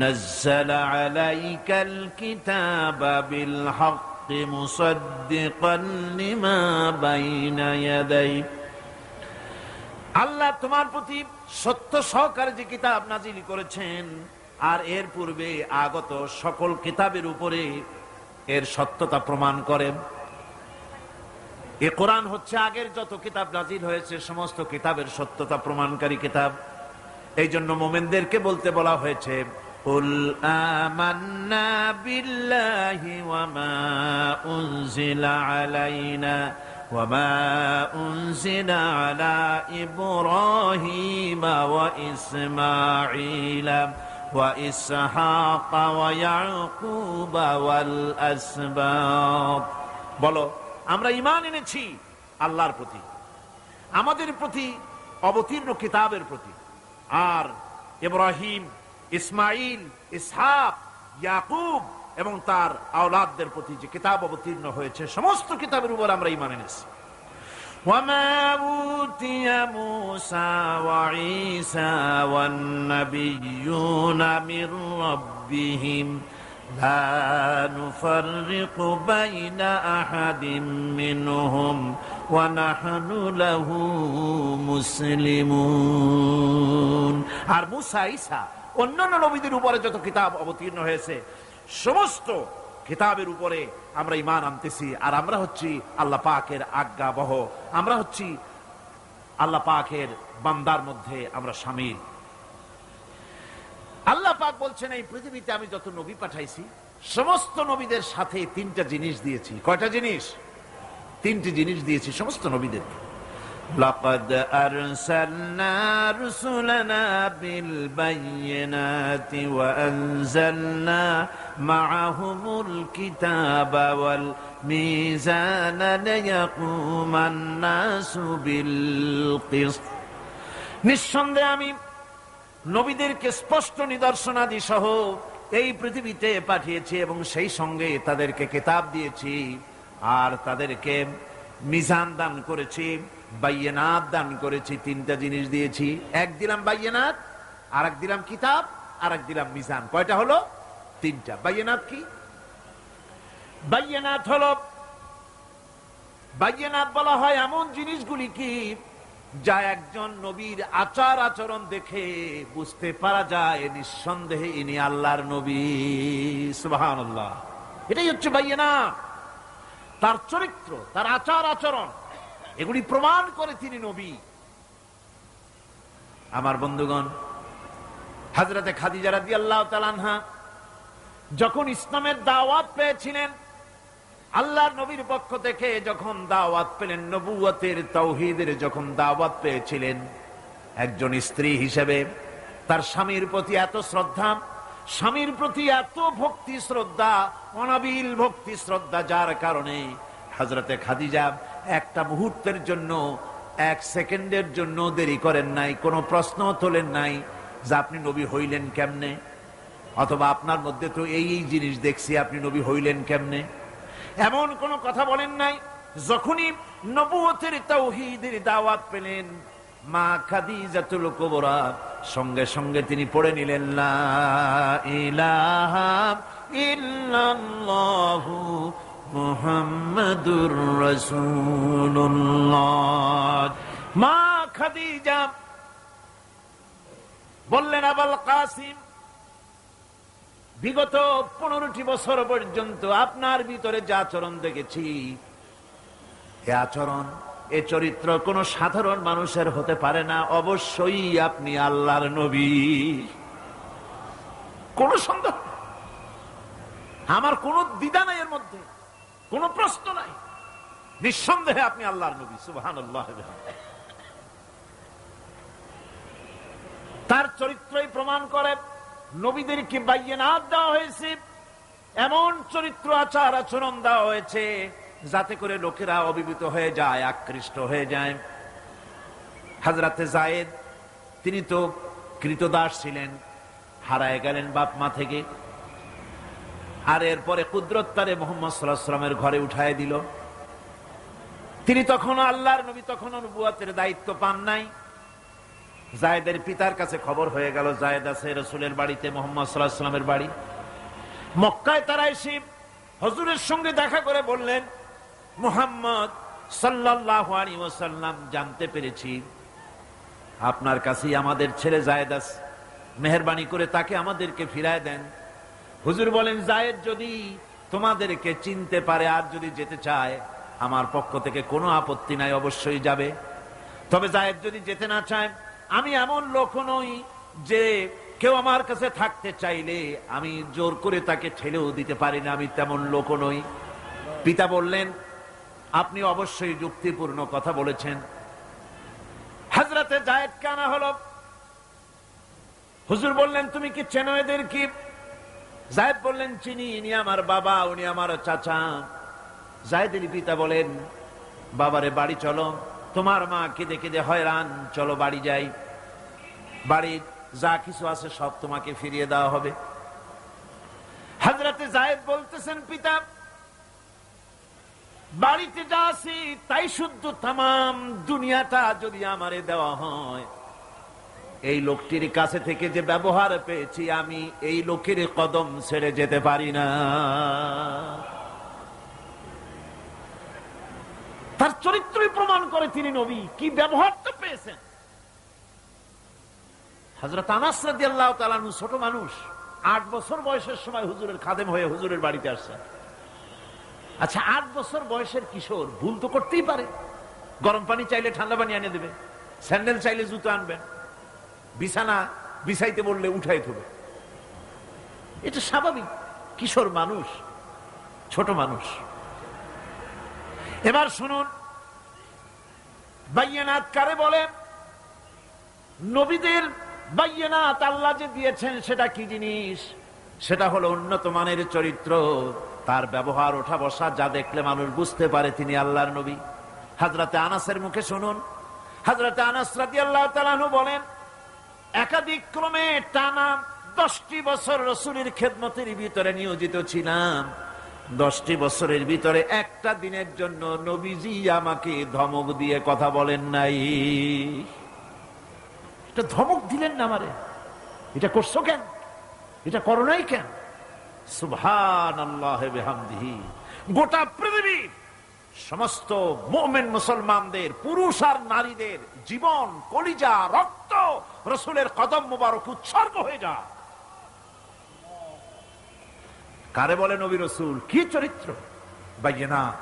নাযালা আলাইকাল কিতাবা বিল হাক্কি মুসাদ্দিকান লিমা বাইনা ইয়াদাই। আল্লাহ তোমার প্রতি সত্য সহকারে যে কিতাব নাজিল করেছেন আর এর পূর্বে আগত সকল কিতাবের উপরে এর সত্যতা প্রমাণ করেন। এ কোরআন হচ্ছে আগের যত কিতাব নাজিল হয়েছে সমস্ত কিতাবের সত্যতা প্রমাণকারী কিতাব। এই জন্য মুমিনদেরকে বলতে বলা হয়েছে, কুল আমান্না বিল্লাহি ওয়া মা উনজিলা আলাইনা ওয়া মা উনজিলা আলা ইব্রাহিম ওয়া ইসমাঈলা ওয়া ইসহাক ওয়া ইয়াকুব ওয়াল আসবাত। বলো, আমরা ঈমান এনেছি আল্লাহর প্রতি, আমাদের প্রতি অবতীর্ণ কিতাবের প্রতি, আর ইব্রাহিম, ইসমাইল, ইসহাক, ইয়াকুব এবং তার আওলাদদের প্রতি যে কিতাব অবতীর্ণ হয়েছে সমস্ত কিতাবের উপর আমরা ঈমান এনেছি। وما أوتي موسى وعيسى والنبيون من ربهم لا نفرق بين أحد منهم ونحن له مسلمون। আর মুসা, ঈসা, অন্যান্য নবীদের উপরে যত কিতাব অবতীর্ণ হয়েছে সমস্ত কিতাবের উপরে আমরা ঈমান আনতেছি। আর আমরা হচ্ছি আল্লাহ পাকের আজ্ঞাবহ, আমরা হচ্ছি আল্লাহ পাকের বান্দার মধ্যে আমরা শামিল। আল্লাহ পাক বলছেন, এই পৃথিবীতে আমি যত নবী পাঠাইছি সমস্ত নবীদের সাথে তিনটা জিনিস দিয়েছি। কয়টা জিনিস? তিনটি জিনিস দিয়েছি সমস্ত নবীদেরকে। লাকাদ আরসালনা রুসুলানা বিল বায়িনাতি ওয়া আনজালনা মাআহুমুল কিতাবা ওয়াল মিজানা লিয়াকুমান নাসু বিল কিসত। নিঃসন্দেহে আমি নবীদেরকে স্পষ্ট নিদর্শনাদি সহ এই পৃথিবীতে পাঠিয়েছি এবং সেই সঙ্গে তাদেরকে কিতাব দিয়েছি আর তাদেরকে মিজান দান করেছি, বাইয়িনাত দান করেছি। তিনটা জিনিস দিয়েছি, এক দিলাম বাইয়িনাত, আর এক দিলাম কিতাব, আর এক দিলাম মিজান। কয়টা হলো? তিনটা। বাইয়িনাত কি? বাইয়িনাত হলো, বাইয়িনাত বলা হয় এমন জিনিসগুলি কি যা একজন নবীর আচার আচরণ দেখে বুঝতে পারা যায় নিঃসন্দেহে ইনি আল্লাহর নবী। সুবহানাল্লাহ। এটাই হচ্ছে বাইয়িনাত। তার চরিত্র, তার আচার আচরণ এগুলি প্রমাণ করে তিনি নবী। আমার বন্ধুগণ, হযরতে খাদিজা রাদিয়াল্লাহু তাআলা আনহা যখন ইসলামের দাওয়াত পেয়েছিলেন, আল্লাহর নবীর পক্ষ থেকে যখন দাওয়াত পেলেন, নবুয়তের তাওহীদের যখন দাওয়াত পেয়েছিলেন, একজন স্ত্রী হিসেবে তার স্বামীর প্রতি এত শ্রদ্ধা, স্বামীর প্রতি এত ভক্তি শ্রদ্ধা, অনাবিল ভক্তি শ্রদ্ধা, যার কারণে হযরতে খাদিজা একটা মুহূর্তের জন্য, এক সেকেন্ডের জন্য দেরি করেন নাই, কোনো প্রশ্ন তোলেন নাই যে আপনি নবী হইলেন কেমনে, অথবা আপনার মধ্যে তো এই এই জিনিস দেখছি, আপনি নবী হইলেন কেমনে, এমন কোনো কথা বলেন নাই। যখনই নবুয়তের তাওহীদের দাওয়াত পেলেন মা খাদিজাতুল কুবরা, সঙ্গে সঙ্গে তিনি পড়ে নিলেন লা ইলাহা ইল্লাল্লাহু মুহাম্মাদুর রাসূলুল্লাহ। মা খাদিজা বললেন, আবুল কাসিম, বিগত 15টি বছর পর্যন্ত আপনার ভিতরে যে আচরণ দেখেছি, এ আচরণ, এ চরিত্র কোন সাধারণ মানুষের হতে পারে না, অবশ্যই আপনি আল্লাহর নবী, কোন সন্দেহ, আমার কোন দ্বিধা নাই, এর মধ্যে কোন প্রশ্ন নাই, নিঃসন্দেহে আপনি আল্লাহর নবী। সুবহানাল্লাহ। তার চরিত্রই প্রমাণ করে নবীদেরকে বায়্যিনাত দেওয়া হয়েছে, এমন চরিত্র আচার আচরণ দেওয়া হয়েছে যাতে করে লোকেরা অভিভূত হয়ে যায়, আকৃষ্ট হয়ে যায়। হযরতে যায়েদ, তিনি তো কৃতদাস ছিলেন, হারায় গেলেন বাপ মা থেকে, আর এরপরে কুদরত তারে মুহাম্মদ সাল্লাল্লাহু আলাইহি ওয়াসাল্লামের ঘরে উঠায় দিল। তিনি তখন আল্লাহর নবী, তখন নবুয়তের দায়িত্ব পান নাই। যায়েদের পিতার কাছে খবর হয়ে গেল যায়েদ আছে রাসূলের বাড়িতে, মুহাম্মদ সাল্লাল্লাহু আলাইহি ওয়াসাল্লামের বাড়ি। মক্কায় তারা এসে হুজুরের সঙ্গে দেখা করে বললেন, মুহাম্মদ সাল্লাল্লাহু আলাইহি ওয়াসাল্লাম, জানতে পেরেছি আপনার কাছেই আমাদের ছেলে যায়েদ আছে, মেহেরবানি করে তাকে আমাদেরকে ফিরায় দেন। হুজুর বলেন, যায়েদ যদি তোমাদেরকে চিনতে পারে আর যদি যেতে চায়, আমার পক্ষ থেকে কোনো আপত্তি নাই, অবশ্যই যাবে। তবে যায়েদ যদি যেতে না চায়, আমি এমন লোক নই যে কেউ আমার কাছে থাকতে চাইলে আমি জোর করে তাকে ঠেলেও দিতে পারি না, আমি তেমন লোক নই। পিতা বললেন, আপনি অবশ্যই যুক্তিপূর্ণ কথা বলেছেন। হযরতে যায়েদকে আনা হলো। হুজুর বললেন, তুমি কি চেনো এদের? কি? যায়েদ বললেন, চিনি, ইনি আমার বাবা, উনি আমার চাচা। যায়েদের পিতা বলেন, বাবারে বাড়ি চলো, তোমার মা কেঁদে কেঁদে হয়রান, চলো বাড়ি যাই, বাড়ির যা কিছু আছে সব তোমাকে ফিরিয়ে দেওয়া হবে। হযরতে যায়েদ বলতেছেন, পিতা, বাড়িতে যা আছি তাই শুদ্ধ, তামাম দুনিয়াটা যদি আমারে দেওয়া হয়, এই লোকটির কাছে থেকে যে ব্যবহার পেয়েছি, আমি এই লোকের কদম ছেড়ে যেতে পারি না। তার চরিত্রই প্রমাণ করে তিনি নবী, কি ব্যবহারটা পেয়েছেন। হযরত আনাস রাদিয়াল্লাহু তাআলা আনহু ছোট মানুষ, 8 বছর বয়সের সময় হুজুরের খাদেম হয়ে হুজুরের বাড়িতে আসছেন। আচ্ছা, 8 বছর বয়সের কিশোর ভুল তো করতেই পারে, গরম পানি চাইলে ঠান্ডা পানি এনে দেবে, স্যান্ডেল চাইলে জুতো আনবেন, বিছানা বিছাইতে বললে উঠাই দেবে, এটা স্বাভাবিক, কিশোর মানুষ, ছোট মানুষ। এবার শুনুন, বায়্যিনাত কারে বলে? নবীদের বায়্যিনাত আল্লাহ যে দিয়েছেন সেটা কি জিনিস? সেটা হলো উন্নত মানের চরিত্র, তার ব্যবহার, ওঠা বসা, যা দেখলে মানুষ বুঝতে পারে তিনি আল্লাহর নবী। হযরতে আনাসের মুখে শুনুন। হযরতে আনাস রাদিয়াল্লাহু তাআলা আনহু বলেন, একাধিক ক্রমে টানা 10টি বছর রাসূলের খেদমতের ভিতরে নিয়োজিত ছিলাম। 10টি বছরের ভিতরে একটা দিনের জন্য নবীজি আমাকে ধমক দিয়ে কথা বলেন নাই। এটা ধমক দিলেন না আমারে, এটা করছো কেন, এটা করো নাই কেন? সুবহানাল্লাহি বিহামদিহি। গোটা পৃথিবীর সমস্ত মুমিন মুসলমানদের, পুরুষ আর নারীদের জীবন, কলিজা, রক্ত রাসূলের কদম মোবারক উৎসর্গ হয়ে যায়। কারে বলে নবী রাসূল? কি চরিত্র! বায়্যিনাত।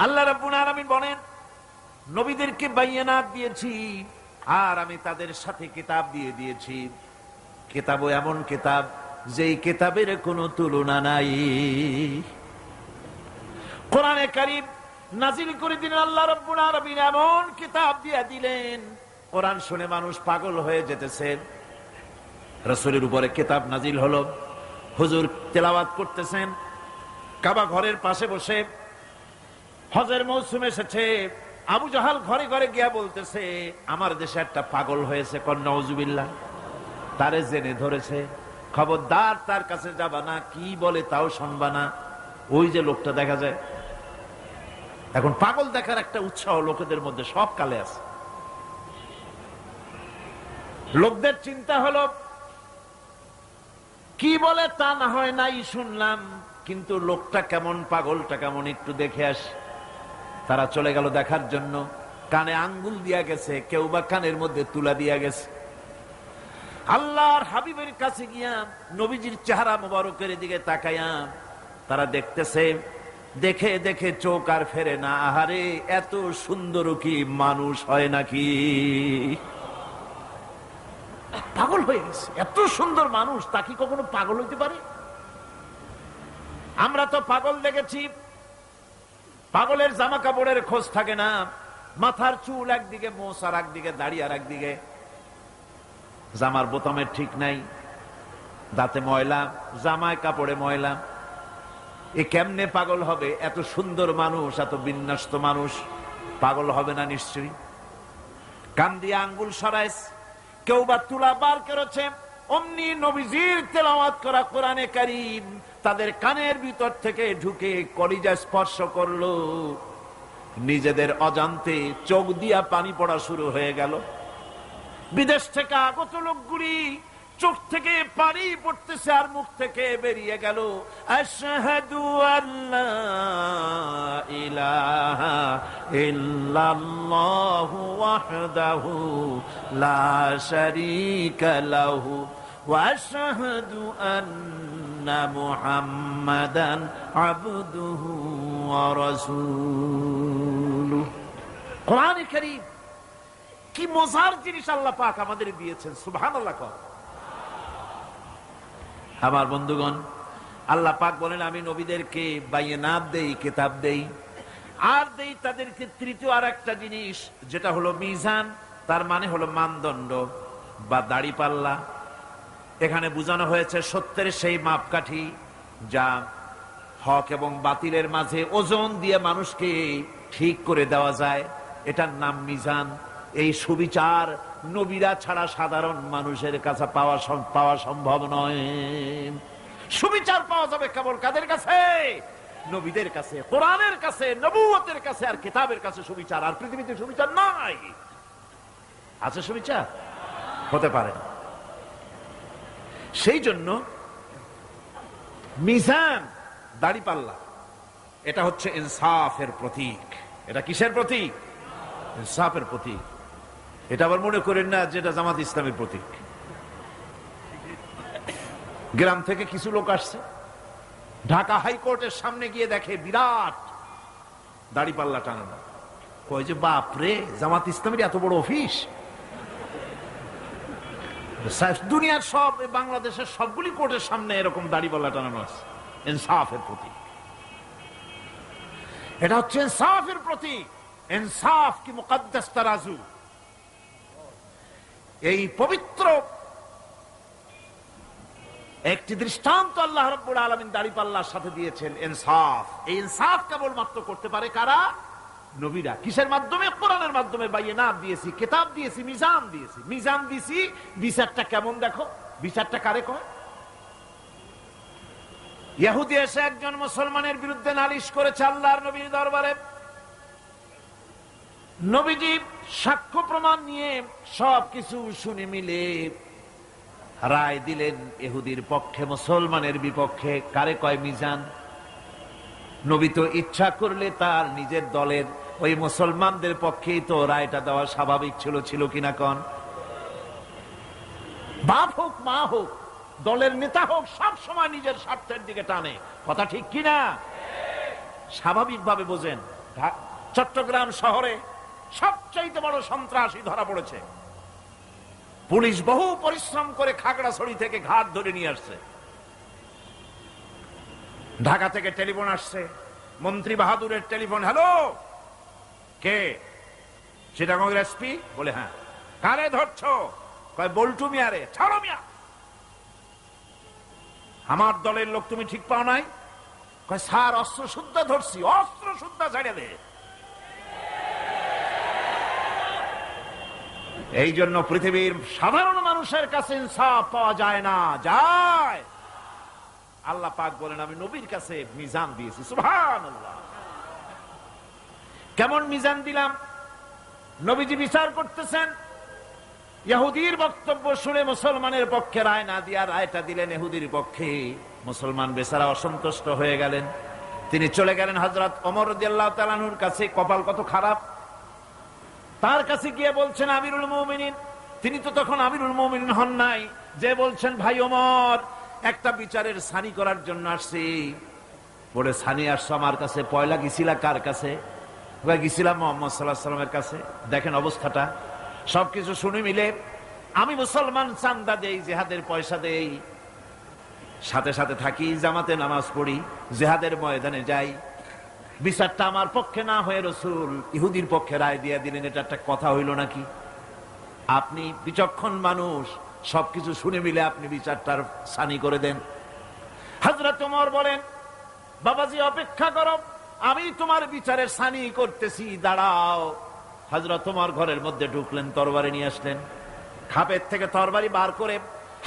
আল্লাহ রাব্বুল আলামিন বলেন, নবীদেরকে বায়্যিনাত দিয়েছি, আর আমি তাদের সাথে কিতাব দিয়ে দিয়েছি। কিতাবও এমন কিতাব যেই কিতাবের কোনো তুলনা নাই। কোরআনে কারীম নাজিল করে দিলেন আল্লাহ রাব্বুল আলামিন, এমন কিতাব দিয়ে দিলেন, কোরআন শুনে মানুষ পাগল হয়ে যেতেছে। রাসূলের উপরে কিতাব নাজিল হলো, হুজুর তেলাওয়াত করতেছেন কাবা ঘরের পাশে বসে। হজের মৌসুম এসেছে, আবু জাহাল ঘরে ঘরে গিয়া বলতেছে আমার দেশে একটা পাগল হয়েছে, কন নাউজুবিল্লাহ। তারে জেনে ধরেছে, খবরদার তার কাছে যাবা না, কি বলে তাও শুনবা না। ওই যে লোকটা দেখা যায়, এখন পাগল দেখার একটা উৎসাহ লোকেদের মধ্যে সব কালে আছে। লোকদের চিন্তা হলো কি বলে তা না হয় নাই শুনলাম, কিন্তু লোকটা কেমন, পাগলটা কেমন একটু দেখে আসি। তারা চলে গেল দেখার জন্য। কানে আঙ্গুল দিয়া গেছে, কেউ বা কানের মধ্যে তুলা দিয়া গেছে। আল্লাহর হাবিবের কাছে গিয়া নবীজির চেহারা মোবারকের দিকে তাকাইয়া তারা দেখতেছে, দেখে দেখে চোখ আর ফেরে না। আহারে, এত সুন্দর কি মানুষ হয় নাকি? পাগল হয়ে গেছে, এত সুন্দর মানুষ, তা কি কখনো পাগল হইতে পারে? আমরা তো পাগল দেখেছি, পাগলের জামা কাপড়ের খোঁজ থাকে না, মাথার চুল একদিকে, মোছ আর একদিকে, দাড়ি আর একদিকে, জামার বোতামের ঠিক নাই, দাঁতে ময়লা, জামায় কাপড়ে ময়লা। এ কেমনে পাগল হবে? এত সুন্দর মানুষ, এত বিন্যস্ত মানুষ, পাগল হবে না নিশ্চয়ই। কান দিয়ে আঙ্গুল সরাইস, কেউ বা তুলা বার করেছে, অমনি নবীজির তেলাওয়াত করা কোরআনে কারীম তাদের কানের ভিতর থেকে ঢুকে কলিজা স্পর্শ করলো। নিজেদের অজান্তে চোখ দিয়া পানি পড়া শুরু হয়ে গেল। বিদেশ থেকে আগত লোকগুলি চোখ থেকে পানি পড়তেছে আর মুখ থেকে বেরিয়ে গেল আশহাদু আল্লা ইলাহা ইল্লাল্লাহু ওয়াহদাহু লা শারীকা লাহু ওয়া আশহাদু আন্না মুহাম্মাদান আবদুহু ওয়া রাসূলুহু। কোরআনে কারীম কি মজার জিনিস আল্লাহ পাক আমাদের দিয়েছেন, সুবহানাল্লাহ। আমার বন্ধুগণ, আল্লাহ পাক বলেন আমি নবীদেরকে বায়নাত দেই, কিতাব দেই, আর দেই তাদেরকে তৃতীয় আর একটা জিনিস, যেটা হলো মিজান। তার মানে হলো মানদণ্ড বা দাড়িপাল্লা। এখানে বোঝানো হয়েছে সত্যের সেই মাপকাঠি যা হক এবং বাতিলের মাঝে ওজন দিয়ে মানুষকে ঠিক করে দেওয়া যায়, এটার নাম মিজান। এই সুবিচার নবীরা ছাড়া সাধারণ মানুষের কাছে পাওয়া সম্ভব নয়। সুবিচার পাওয়া যাবে কেবল কাদের কাছে? নবীদের কাছে, কোরআনের কাছে, নবুয়তের কাছে আর কিতাবের কাছে সুবিচার। আর পৃথিবীতে সুবিচার নাই। আছে সুবিচার? হতে পারে না। সেই জন্য মিজান, দাড়িপাল্লা, এটা হচ্ছে ইনসাফের প্রতীক। এটা কিসের প্রতীক? ইনসাফের প্রতীক। এটা আবার মনে করেন না যেটা জামাত ইসলামের প্রতীক। গ্রাম থেকে কিছু লোক আসছে, ঢাকা হাইকোর্টের সামনে গিয়ে দেখে বিরাট দাড়িপাল্লা টানানো। কয় যে বাপরে, জামাত ইসলামের এত বড় অফিস! দুনিয়ার সব, বাংলাদেশের সবগুলি কোর্টের সামনে এরকম দাড়িপাল্লা টানানো আছে। ইনসাফের প্রতীক। এটা হচ্ছে ইনসাফের প্রতীক। ইনসাফ কি মুকদ্দাস তারাজু। এই পবিত্র একটি দৃষ্টান্ত আল্লাহ রাব্বুল আলামিন দাড়িপাল্লার সাথে দিয়েছেন, ইনসাফ। এই ইনসাফ কেবলমাত্র করতে পারে কারা? নবীরা। কিসের মাধ্যমে? কোরআনের মাধ্যমে। বায়নাত দিয়েছি, কিতাব দিয়েছি, মিজান দিয়েছি। মিজান দিয়েছি, বিচারটা কেমন দেখো। বিচারটা কারে কয়? ইহুদি এসে একজন মুসলমানের বিরুদ্ধে নালিশ করেছে আল্লাহর নবীর দরবারে। নবীজি সাক্ষ্য প্রমাণ নিয়ে সবকিছু শুনে মিলে রায় দিলেন ইহুদির পক্ষে, মুসলমানের বিপক্ষে। কারে কয় মিজান? নবী তো ইচ্ছা করলে তার নিজের দলের ওই মুসলমানদের পক্ষেই তো রায়টা দেওয়া স্বাভাবিক ছিল। ছিল কিনা কন? বাপ হোক, মা হোক, দলের নেতা হোক, সব সময় নিজের স্বার্থের দিকে টানে। কথা ঠিক কিনা? স্বাভাবিকভাবে বোঝেন। চট্টগ্রাম শহরে সবচাইতে বড় সন্ত্রাসী ধরা পড়েছে। পুলিশ বহু পরিশ্রম করে খাগড়াছড়ি থেকে ঘাট ধরে নিয়ে আসছে। ঢাকা থেকে টেলিফোন আসছে, মন্ত্রী বাহাদুরের টেলিফোন। হ্যালো, কে? চিটাগং এসপি? বলে হ্যাঁ। কারে ধরছো? কয় বল্টু মিয়া রে। ছাড়ো মিয়া, আমার দলের লোক তুমি ঠিক পাও নাই? কয় স্যার অস্ত্র শুদ্ধা ধরছি। অস্ত্র শুদ্ধা ছেড়ে দে। এই জন্য পৃথিবীর সাধারণ মানুষের কাছে ইনসাফ পাওয়া যায় না। যায় আল্লাহ পাক বলেন আমি নবীর কাছে মিজান দিয়েছি। সুবহানাল্লাহ। কেমন মিজান দিলাম? নবীজি বিচার করতেছেন, ইহুদির বক্তব্য শুনে মুসলমানের পক্ষে রায় না দিয়া রায়টা দিলেন ইহুদির পক্ষে। মুসলমান বেচারা অসন্তুষ্ট হয়ে গেলেন। তিনি চলে গেলেন হযরত ওমর রাদিয়াল্লাহু তাআলা আনহুর কাছে। কপাল কত খারাপ, তার কাছে গিয়ে বলছেন আমিরুল মুমিনিন। তিনি তো তখন আমিরুল মুমিনিন হন নাই, যে বলছেন ভাই ওমর একটা বিচারের সানি করার জন্য আসছি। বলে সানি আসছো আমার কাছে? পয়লা গেছিলা কার কাছে? গেছিলাম মুহাম্মদ সাল্লাল্লাহু আলাইহি ওয়াসাল্লামের কাছে। দেখেন অবস্থাটা। সবকিছু শুনে মিলে আমি মুসলমান, চান্দা দেই, জিহাদের পয়সা দেই, সাথে সাথে থাকি, জামাতে নামাজ পড়ি, জিহাদের ময়দানে যাই। বিচারটা আমার পক্ষে না হয়ে রাসূল ইহুদির পক্ষে রায় দিয়ে দিলেন। এটা একটা কথা হইল নাকি? আপনি বিচক্ষণ মানুষ, সবকিছু শুনে মিলে আপনি বিচারটার সানি করে দেন। হযরত ওমর বলেন বাবাজি অপেক্ষা করো, আমি তোমার বিচারের সানি করতেছি, দাঁড়াও। হযরত ওমর ঘরের মধ্যে ঢুকলেন, তরবারি নিয়ে আসলেন। খাপের থেকে তরবারি বার করে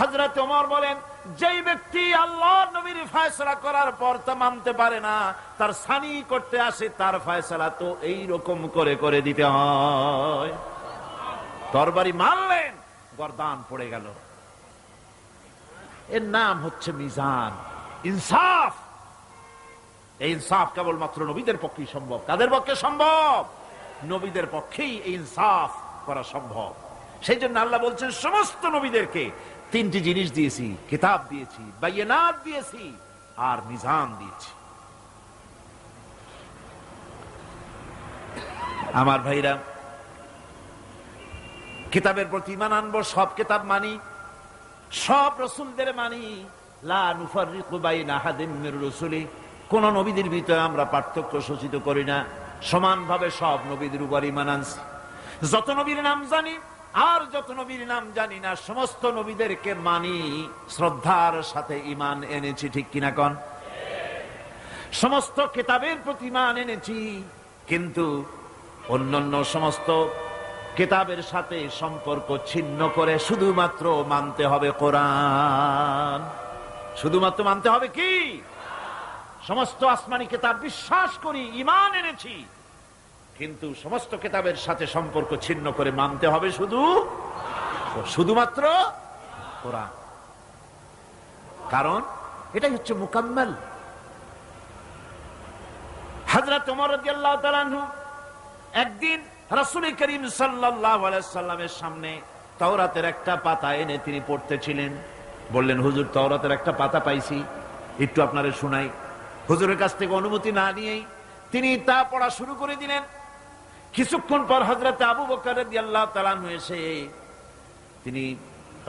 হযরত ওমর বলেন যেই ব্যক্তি আল্লাহর নবীর ফয়সালা করার পর তা মানতে পারে না, তার সানি করতে আসে, তার ফয়সালা তো এই রকম করে করে দিতে হয়। তরবারি মারলেন, গর্দান পড়ে গেল। এর নাম হচ্ছে মিজান, ইনসাফ। এই ইনসাফ কেবলমাত্র নবীদের পক্ষেই সম্ভব। কাদের পক্ষে সম্ভব? নবীদের পক্ষেই এই ইনসাফ করা সম্ভব। সেই জন্য আল্লাহ বলছেন সমস্ত নবীদেরকে তিনটি জিনিস দিয়েছি, কিতাব দিয়েছি, বায়িনাত দিয়েছি, আর মিজান দিয়েছি। আমার ভাইরা, কিতাবের প্রতি ঈমান আনবো, সব কিতাব মানি, সব রাসূলদের মানি। লা নুফাররিকু বাইনা আহাদিন মির রুসুলি, কোন নবীদের ভিতরে আমরা পার্থক্য সূচিত করি না, সমানভাবে সব নবীদের উপর ঈমান আনছি। যত নবীর নাম জানি আর যত নবীর নাম জানি না, সমস্ত নবীদেরকে মানি, শ্রদ্ধার সাথে ঈমান এনেছি। ঠিক কিনা কোন? সমস্ত কিতাবের প্রতি ঈমান এনেছি, কিন্তু অন্যান্য সমস্ত কিতাবের সাথে সম্পর্ক ছিন্ন করে শুধুমাত্র মানতে হবে কোরআন। শুধুমাত্র মানতে হবে কি? সমস্ত আসমানি কিতাব বিশ্বাস করি, ঈমান এনেছি, কিন্তু সমস্ত কিতাবের সাথে সম্পর্ক ছিন্ন করে মানতে হবে শুধুমাত্র কোরআন। কারণ এটাই হচ্ছে মুকাম্মাল। হযরত ওমর রাদিয়াল্লাহু তাআলা আনহু একদিন রাসূল করিম সাল্লাল্লাহু আলাইহি সাল্লামের সামনে তাওরাতের একটা পাতা এনে তিনি পড়তেছিলেন। বললেন হুজুর তাওরাতের একটা পাতা পাইছি, একটু আপনারে শোনাই। হুজুরের কাছ থেকে অনুমতি না নিয়েই তিনি তা পড়া শুরু করে দিলেন। কিছুক্ষণ পর হযরত আবু বকর রাদিয়াল্লাহু তাআলা আনহু এসে তিনি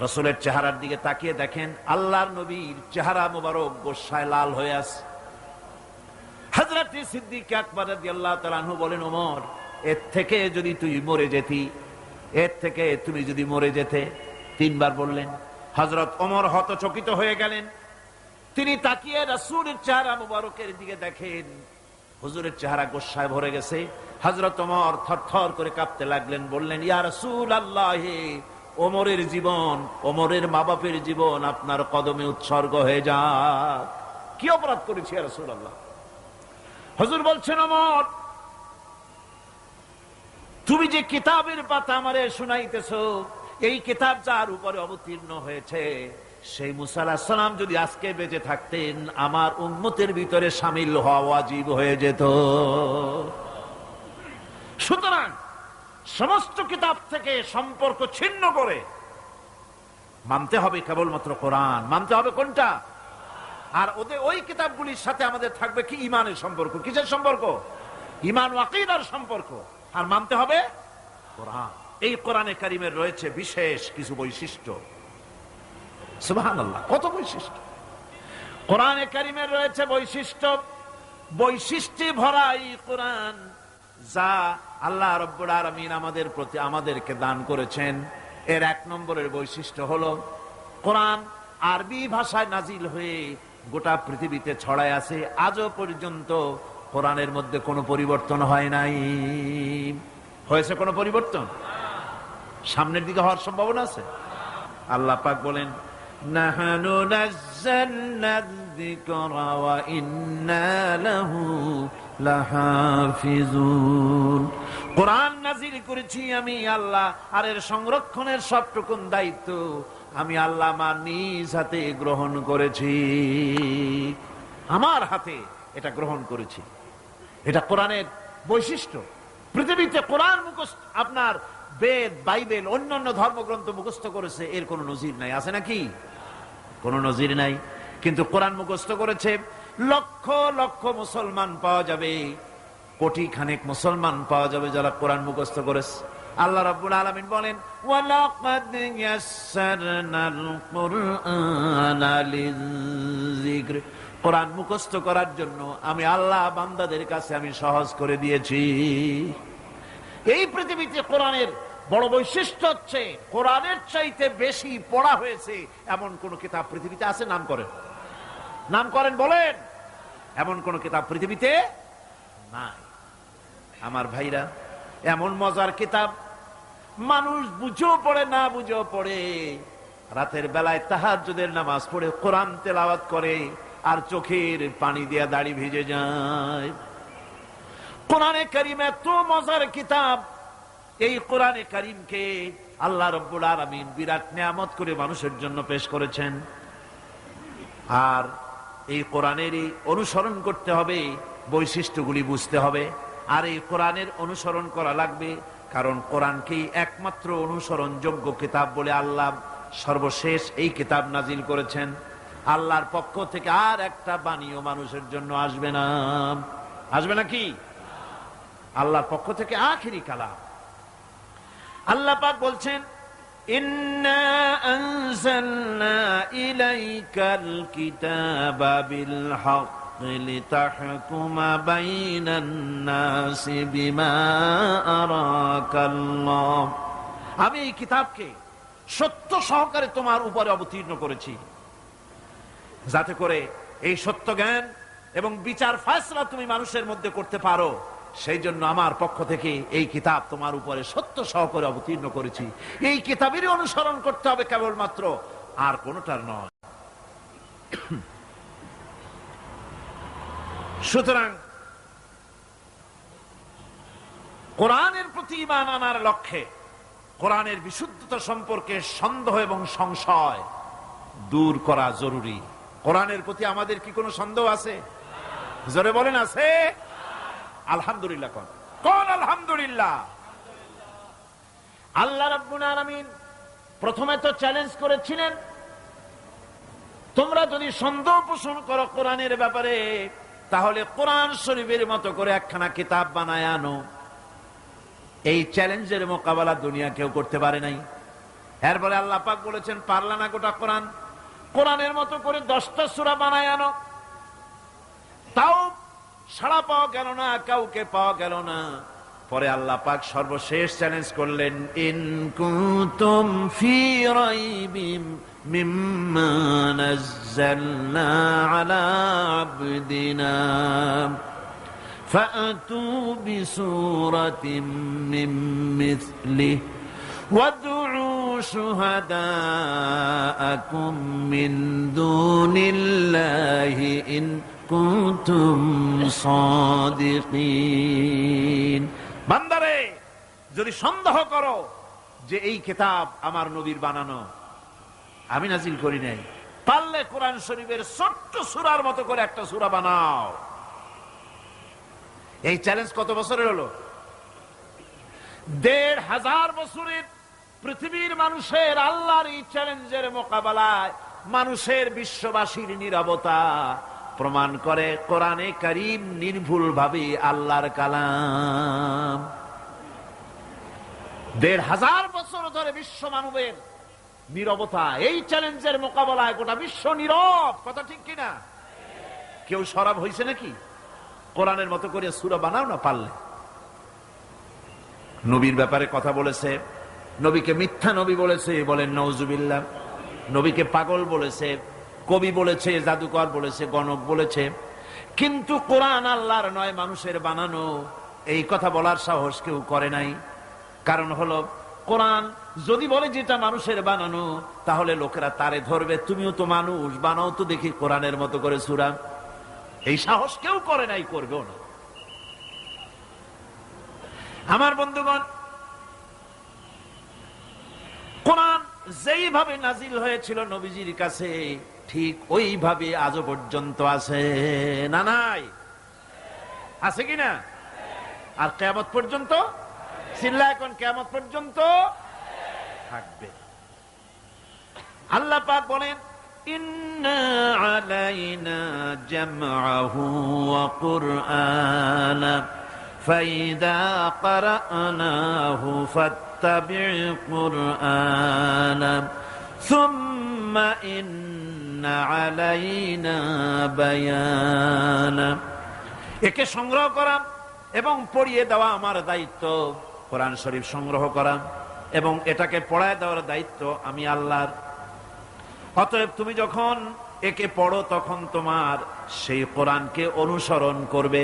রাসূলের চেহারার দিকে তাকিয়ে দেখেন আল্লাহর নবীর চেহারা মোবারক গোসায় লাল হয়ে আছে। হযরত সিদ্দিক আকবর রাদিয়াল্লাহু তাআলা আনহু বলেন ওমর, এর থেকে যদি তুই মরে যেতি, এর থেকে তুমি যদি মরে যেতে। তিনবার বললেন। হযরত ওমর হতচকিত হয়ে গেলেন। তিনি তাকিয়ে রাসূলের চেহারা মোবারকের দিকে দেখেন হুজুরের চেহারা গোসায় ভরে গেছে। হযরত ওমর থরথর করে কাঁপতে লাগলেন। বললেন ইয়া রাসূলুল্লাহ, ওমরের জীবন, ওমরের মা বাপের জীবন আপনার কদমে উৎসর্গ হয়ে যাক। কি অপরাধ করেছি ইয়া রাসূলুল্লাহ? হুজুর বলছেন ওমর, তুমি যে কিতাবের পাতা আমারে শুনাইতেছো, এই কিতাব যার উপরে অবতীর্ণ হয়েছে সেই মুসা আলাইহিস সালাম যদি আজকে বেঁচে থাকতেন, আমার উম্মতের ভিতরে শামিল হওয়া ওয়াজিব হয়ে যেত। সুতরাং সমস্ত কিতাব থেকে সম্পর্ক ছিন্ন করে মানতে হবে কেবলমাত্র কোরআন। মানতে হবে কোনটা? আর ওই কিতাবগুলির সাথে আমাদের থাকবে কি? ঈমানের সম্পর্ক। কিসের সম্পর্ক? ঈমান ও আকীদার সম্পর্ক। আর মানতে হবে কোরআন। এই কোরআনে কারিমের রয়েছে বিশেষ কিছু বৈশিষ্ট্য। সুবহানাল্লাহ, কত বৈশিষ্ট্য! কোরআনে কারিমের রয়েছে বৈশিষ্ট্য, বৈশিষ্ট্যে ভরা এই কোরআন, যা আল্লাহ রাব্বুল আলামিন আমাদেরকে দান করেছেন। এর এক নম্বরের বৈশিষ্ট্য হলো কোরআন আরবি ভাষায় নাজিল হয়ে গোটা পৃথিবীতে ছড়ায় আছে। আজও পর্যন্ত কোরআনের মধ্যে কোনো পরিবর্তন হয় নাই। হয়েছে কোনো পরিবর্তন? সামনের দিকে হওয়ার সম্ভাবনা আছে? আল্লাহ পাক বলেন, নাহানু নাযালনা যিকরা ওয়া ইন্না লাহু লাহাফিজুন। কোরআন নাযিল করেছি আমি আল্লাহ, আর এর সংরক্ষণের সবটুকুন দায়িত্ব আমি আল্লাহ আমার নিজ হাতে গ্রহণ করেছি। আমার হাতে এটা গ্রহণ করেছি। এটা কোরআনের বৈশিষ্ট্য। পৃথিবীতে কোরআন মুখস্থ, আপনার বেদ, বাইবেল, অন্যান্য ধর্মগ্রন্থ মুখস্থ করেছে, এর কোনো নজির নাই। আছে নাকি? কোনো নজির নাই। কিন্তু কোরআন মুখস্থ করেছে লক্ষ লক্ষ মুসলমান পাওয়া যাবে, কোটি খানেক মুসলমান পাওয়া যাবে যারা কোরআন মুখস্থ করেছে। আল্লাহ রাব্বুল আলামিন বলেন, ওয়ালাকাদ ইয়াসসারনাল কুরআনা লিযিকর। কোরআন মুখস্থ করার জন্য আমি আল্লাহ বান্দাদের কাছে আমি সহজ করে দিয়েছি। এই পৃথিবীতে কোরআনের বড় বৈশিষ্ট্য হচ্ছে কোরআনের চাইতে বেশি পড়া হয়েছে এমন কোন কিতাব পৃথিবীতে আছে? নাম করেন, নাম করেন, বলেন। এমন কোন কিতাব পৃথিবীতে নাই। আমার ভাইরা, এমন মজার কিতাব মানুষ বুঝেও পড়ে না বুঝেও পড়ে, রাতের বেলায় তাহাজ্জুদের নামাজ পড়ে কোরআন তেলাওয়াত করে আর চোখের পানি দিয়ে দাড়ি ভিজে যায়। কোরআনে কারীম এত মজার কিতাব, এই কোরআনে কারীমকে আল্লাহ রাব্বুল আলামিন বিরাট নিয়ামত করে মানুষের জন্য পেশ করেছেন। আর এই কোরআনেরই অনুসরণ করতে হবে, বৈশিষ্ট্যগুলি বুঝতে হবে। আর এই কোরআনের অনুসরণ করা লাগবে, কারণ কোরআনকেই একমাত্র অনুসরণযোগ্য কিতাব বলে আল্লাহ সর্বশেষ এই কিতাব নাজিল করেছেন। আল্লাহর পক্ষ থেকে আর একটা বাণীও মানুষের জন্য আসবে না। আসবে নাকি? আল্লাহর পক্ষ থেকে আখিরি কালাম। আল্লাহ পাক বলছেন, ইন্না আনজালনা ইলাইকাল কিতাবা বিল হক লিতাহকুমা বাইনান নাসি বিমা আরাকাল্লাহ। আমি এই কিতাবকে সত্য সহকারে তোমার উপরে অবতীর্ণ করেছি, যাতে করে এই সত্য জ্ঞান এবং বিচার ফয়সালা তুমি মানুষের মধ্যে করতে পারো। সেই জন্য আমার পক্ষ থেকে এই কিতাব তোমার উপরে সত্য সহকারে অবতীর্ণ করেছি। এই কিতাবেরই অনুসরণ করতে হবে কেবলমাত্র, আর কোনটার নয়। সুতরাং কোরআনের প্রতি ঈমান আনার লক্ষ্যে কোরআনের বিশুদ্ধতা সম্পর্কে সন্দেহ এবং সংশয় দূর করা জরুরি। কোরআনের প্রতি আমাদের কি কোনো সন্দেহ আছে? জোরে বলেন, আছে? আলহামদুলিল্লাহ কোন কোন আলহামদুলিল্লাহ। আল্লাহ রাব্বুল আলামিন প্রথমে তো চ্যালেঞ্জ করেছিলেন, তোমরা যদি সন্দেহ পোষণ করো কোরআনের ব্যাপারে, তাহলে কোরআন শরীফের মতো করে একখানা কিতাব বানায় আনো। এই চ্যালেঞ্জের মোকাবেলা দুনিয়া কেউ করতে পারে নাই। এরপরে আল্লাহ পাক বলেছেন, পারলা না গোটা কোরআন, কোরআনের মতো করে 10টা সূরা বানায় আনো। তাও সাড়া পাওয়া গেল না, কাউকে পাওয়া গেল না। পরে আল্লাহ পাক সর্বশেষ চ্যালেঞ্জ করলেন, ইন কুনতুম ফি রাইবিম মিম্মা নাযালনা আলা আবদিনা ফাআতু বিসূরাতিন মিন মিসলিহি ওয়াদউ শুহাদাআকুম মিন দুনিল্লাহি ইন কুনতুম সাদিকিন। বান্দারে, যদি সন্দেহ করো যে এই কিতাব আমার নবীর বানানো, আমি নাজিল করি নাই, পারলে কোরআন শরীফের ছোট্ট সূরার মতো করে একটা সূরা বানাও। এই চ্যালেঞ্জ কত বছরের হলো? ১৫০০ বছরের পৃথিবীর মানুষের আল্লাহর এই চ্যালেঞ্জের মোকাবেলায় মানুষের, বিশ্ববাসীর নীরবতা প্রমাণ করে কোরআনে কারীম নির্ভুল ভাবে আল্লাহর কালাম। ১৫০০ বছর ধরে বিশ্ব মানবের নীরবতা, এই চ্যালেঞ্জের মোকাবেলায় গোটা বিশ্ব নীরব। কথা ঠিক কিনা? কেউ সরব হয়েছে নাকি? কোরআনের মতো করে সূরা বানাও না পারলে। নবীর ব্যাপারে কথা বলেছে, নবীকে মিথ্যা নবী বলেছে, বলেন নাউজুবিল্লাহ। নবীকে পাগল বলেছে, কবি বলেছে, জাদুকর বলেছে, গণক বলেছে, কিন্তু কোরআন আল্লাহর নয়, মানুষের বানানো, এই কথা বলার সাহস কেউ করে নাই। কারণ হলো কোরআন যদি বলে যেটা মানুষের বানানো, তাহলে লোকেরা তারে ধরবে, তুমিও তো মানুষ, বানাও তো দেখি কোরআনের মতো করে সূরা। এই সাহস কেউ করে নাই, করবেও না। আমার বন্ধুগণ, কোরআন যেইভাবে নাজিল হয়েছিল নবীজির কাছে, ঠিক ওইভাবে আজও পর্যন্ত আছে না? নাই? আছে কিনা? আর কিয়ামত পর্যন্ত চিল্লা, এখন কিয়ামত পর্যন্ত থাকবে। আল্লাহ পাক বলেন, ইন্না আলাইনা জামআহু ওয়া কুরআনা ফাইদা ক্বারানাহু ফাত্তাবি' কুরআনা সুম্মা ইন্না আলাইনা বায়ানা। একে সংগ্রহ করা এবং পড়িয়ে দেওয়া আমার দায়িত্ব। কোরআন শরীফ সংগ্রহ করা এবং এটাকে পড়ায় দেওয়ার দায়িত্ব আমি আল্লাহর। অতএব তুমি যখন একে পড়ো, তখন তোমার সেই কোরআনকে অনুসরণ করবে,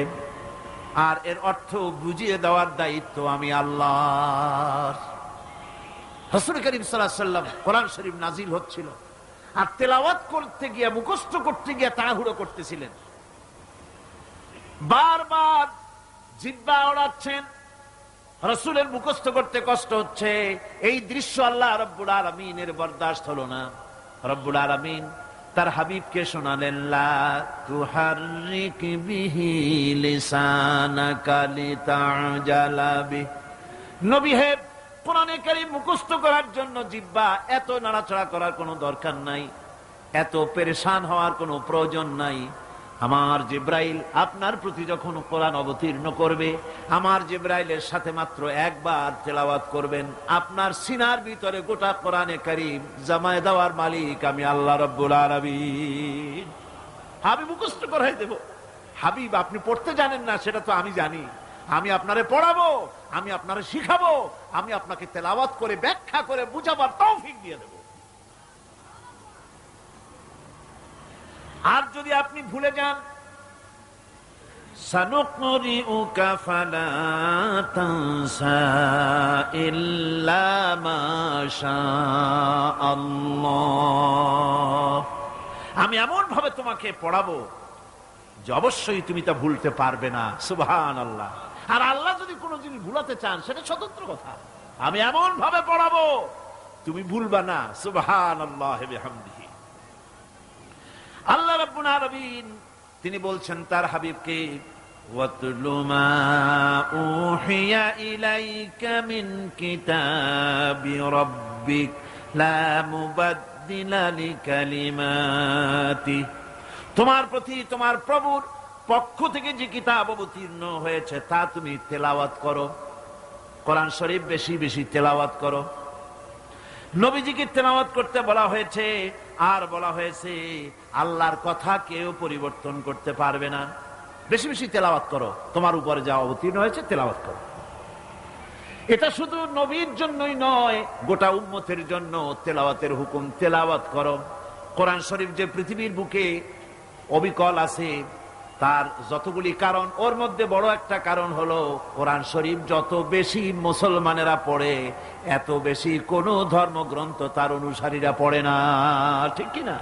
আর এর অর্থ বুঝিয়ে দেওয়ার দায়িত্ব আমি আল্লাহর। রাসূল করিম সাল্লাল্লাহু আলাইহি ওয়াসাল্লাম কোরআন শরীফ নাজিল হচ্ছিল, আর তেলাওয়াত করতে গিয়ে, মুখস্থ করতে গিয়ে তাড়াহুড়ো করতেছিলেন, বারবার জিহ্বা ওড়াচ্ছেন, রাসূলের মুখস্থ করতে কষ্ট হচ্ছে। এই দৃশ্য আল্লাহ রাব্বুল আলামিনের বরদাস্ত হলো না। রব্বুল আলামিন তার হাবিবকে শোনালেন, লা তুহাররিক বিহি লিসানাকা লিতা'জালা বিহি। নবী হে, কোরআনে কারীম মুখস্থ করার জন্য জিহ্বা এত নাড়াচাড়া করার কোনো দরকার নাই, এত পেরেশান হওয়ার কোনো প্রয়োজন নাই। আমার জিব্রাইল আপনার প্রতি যখন কোরআন অবতীর্ণ করবে, আমার জিব্রাইলের সাথে মাত্র একবার তেলাওয়াত করবেন, আপনার সিনার ভিতরে গোটা কোরআনে কারীম জামায়ে দেওয়ার মালিক আমি আল্লাহ রাব্বুল আলামিন। আমি মুখস্থ করাই দেব। হাবিব, আপনি পড়তে জানেন না, সেটা তো আমি জানি। আমি আপনারে পড়াবো, আমি আপনারে শিখাবো, আমি আপনাকে তেলাওয়াত করে ব্যাখ্যা করে বুঝাবার তৌফিক দিয়ে দেব। আর যদি আপনি ভুলে যান, সানুকরিউকা ফালা তানসা ইল্লা মা শাআল্লাহ, আমি এমন ভাবে তোমাকে পড়াবো যে অবশ্যই তুমি তা ভুলতে পারবে না। সুবহানাল্লাহ। আর আল্লাহ যদি কোনো জিনিস ভুলাতে চান, সেটা স্বতন্ত্র কথা। আমি এমন ভাবে পড়াবো তুমি ভুলবা না। সুবহানাল্লাহি ওয়া বিহামদিহি। আল্লাহ রাব্বুল আলামিন তিনি বলছেন তার হাবিবকে, ওয়াতলু মা উহিয়া ইলাইকা মিন কিতাবি রাব্বিক লা মুবাদদিলা লিকালিমাতি। তোমার প্রতি তোমার প্রভুর পক্ষ থেকে যে কিতাব অবতীর্ণ হয়েছে তা তুমি তেলাওয়াত করো। কোরআন শরীফ বেশি বেশি তেলাওয়াত করো। নবীজিকে তেলাওয়াত করতে বলা হয়েছে, আর বলা হয়েছে আল্লাহর কথা কেউ পরিবর্তন করতে পারবে না। বেশি বেশি তেলাওয়াত করো, তোমার উপরে যা অবতীর্ণ হয়েছে তেলাওয়াত করো। এটা শুধু নবীর জন্যই নয়, গোটা উম্মতের জন্য তেলাওয়াতের হুকুম। তেলাওয়াত করো। কোরআন শরীফ যে পৃথিবীর বুকে অবিকল আছে, তার যতগুলি কারণ, ওর মধ্যে বড় একটা কারণ হলো কোরআন শরীফ যত বেশি মুসলমানেরা পড়ে, এত বেশি কোন ধর্মগ্রন্থ তার অনুসারীরা পড়ে না। ঠিক কিনা?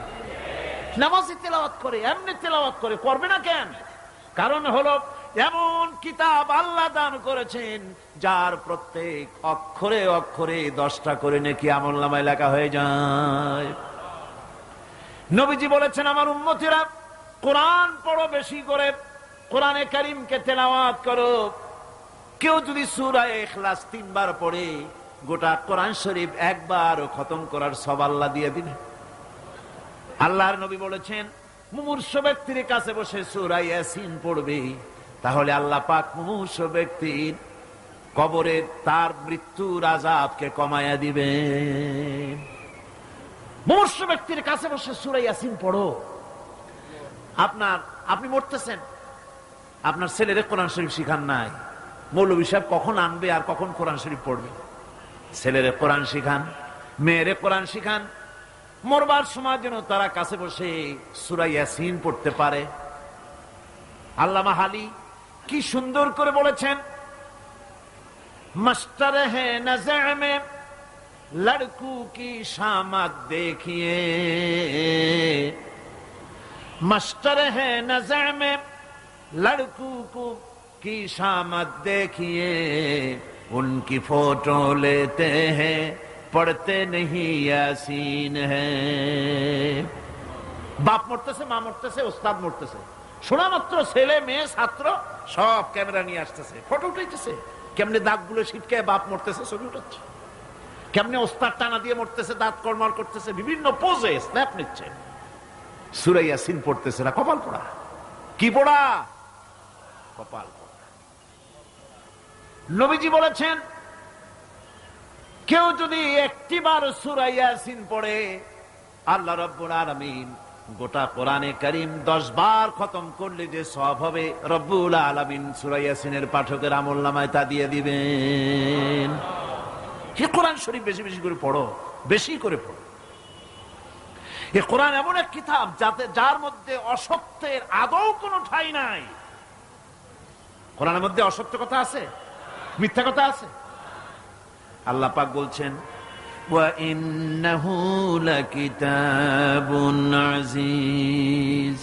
নামাজে তেলাওয়াত করে, এমনি তেলাওয়াত করে, করবে না কেন? কারণ হলো এমন কিতাব আল্লাহ দান করেছেন যার প্রত্যেক অক্ষরে অক্ষরে 10টা করে নেকি আমলনামায় লেখা হয়ে যায়। নবীজি বলেছেন, আমার উম্মতিরা কোরআন পড়ো বেশি করে, কোরআনে কারীমকে তেলাওয়াত করো। কেউ যদি সূরা ইখলাস 3 বার পড়ে, গোটা কোরআন শরীফ একবার খতম করার সওয়াব আল্লাহ দিয়ে দিবেন। আল্লাহর নবী বলেছেন, মুমূর্ষ ব্যক্তির কাছে বসে সূরা ইয়াসিন পড়বে, তাহলে আল্লাহ পাক মুমূর্ষ ব্যক্তির কবরে তার মৃত্যুর আযাবকে কমায়া দিবেন। মুমূর্ষ ব্যক্তির কাছে বসে সূরা ইয়াসিন পড়ো। আপনি মরতেছেন, আপনার ছেলেরে কোরআন শরীফ শিখান নাই, মৌলভী সাহেব কখন আনবে আর কখন কোরআন শরীফ পড়বে? ছেলেরে কোরআন শিখান, মেয়েরে কোরআন শিখান। মরবার সময় যেন তারা কাছে বসে সূরা ইয়াসিন পড়তে পারে। আল্লামা হালি কি সুন্দর করে বলেছেন, মাস্টার হে নজর মে লড়কু কি শামত দেখিয়ে, মাস্টার হে নজর মে লড়কু की शामत देखिए, उनकी फोटो लेते हैं पढ़ते नहीं यासीन है। বাপ মরতেছে, মা মরতেছে, ওস্তাদ মরতেছে, শোনা মাত্র ছেলে মেয়ে ছাত্র সব ক্যামেরা নিয়ে আসতেছে, ফটো উঠাইতেছে। কেমনে দাগগুলো ছিটকে বাপ মরতেছে ছবি উঠাচ্ছে, কেমনে ওস্তাদ টানা দিয়ে মরতেছে, দাঁত কর্মর করতেছে, বিভিন্ন পোজে স্ন্যাপ নিচ্ছে, সূরা ইয়াসিন পড়তেছে না। কপাল পোড়া। কি পোড়া? কপাল। নবীজি বলেছেন, কেউ যদি একটিবার সূরা ইয়াসিন পড়ে, আল্লাহ রাব্বুল আলামিন গোটা কোরআনে কারীম 10 বার খতম করলে যে সওয়াব হবে, রব্বুল আলামিন সূরা ইয়াসিনের পাঠকের আমলনামায় তা দিয়ে দিবেন। এই কোরআন শরীফ বেশি বেশি করে পড়ো, বেশি করে পড়ো। এই কোরআন এমন এক কিতাব যার মধ্যে অসত্যের আদৌ কোনো ঠাঁই নাই। কোরআনের মধ্যে অসত্য কথা আছে? মিথ্যা কথা আছে? আল্লাহ পাক বলছেন, ওয়া ইন্নাহু লাকিতাবুন আযীজ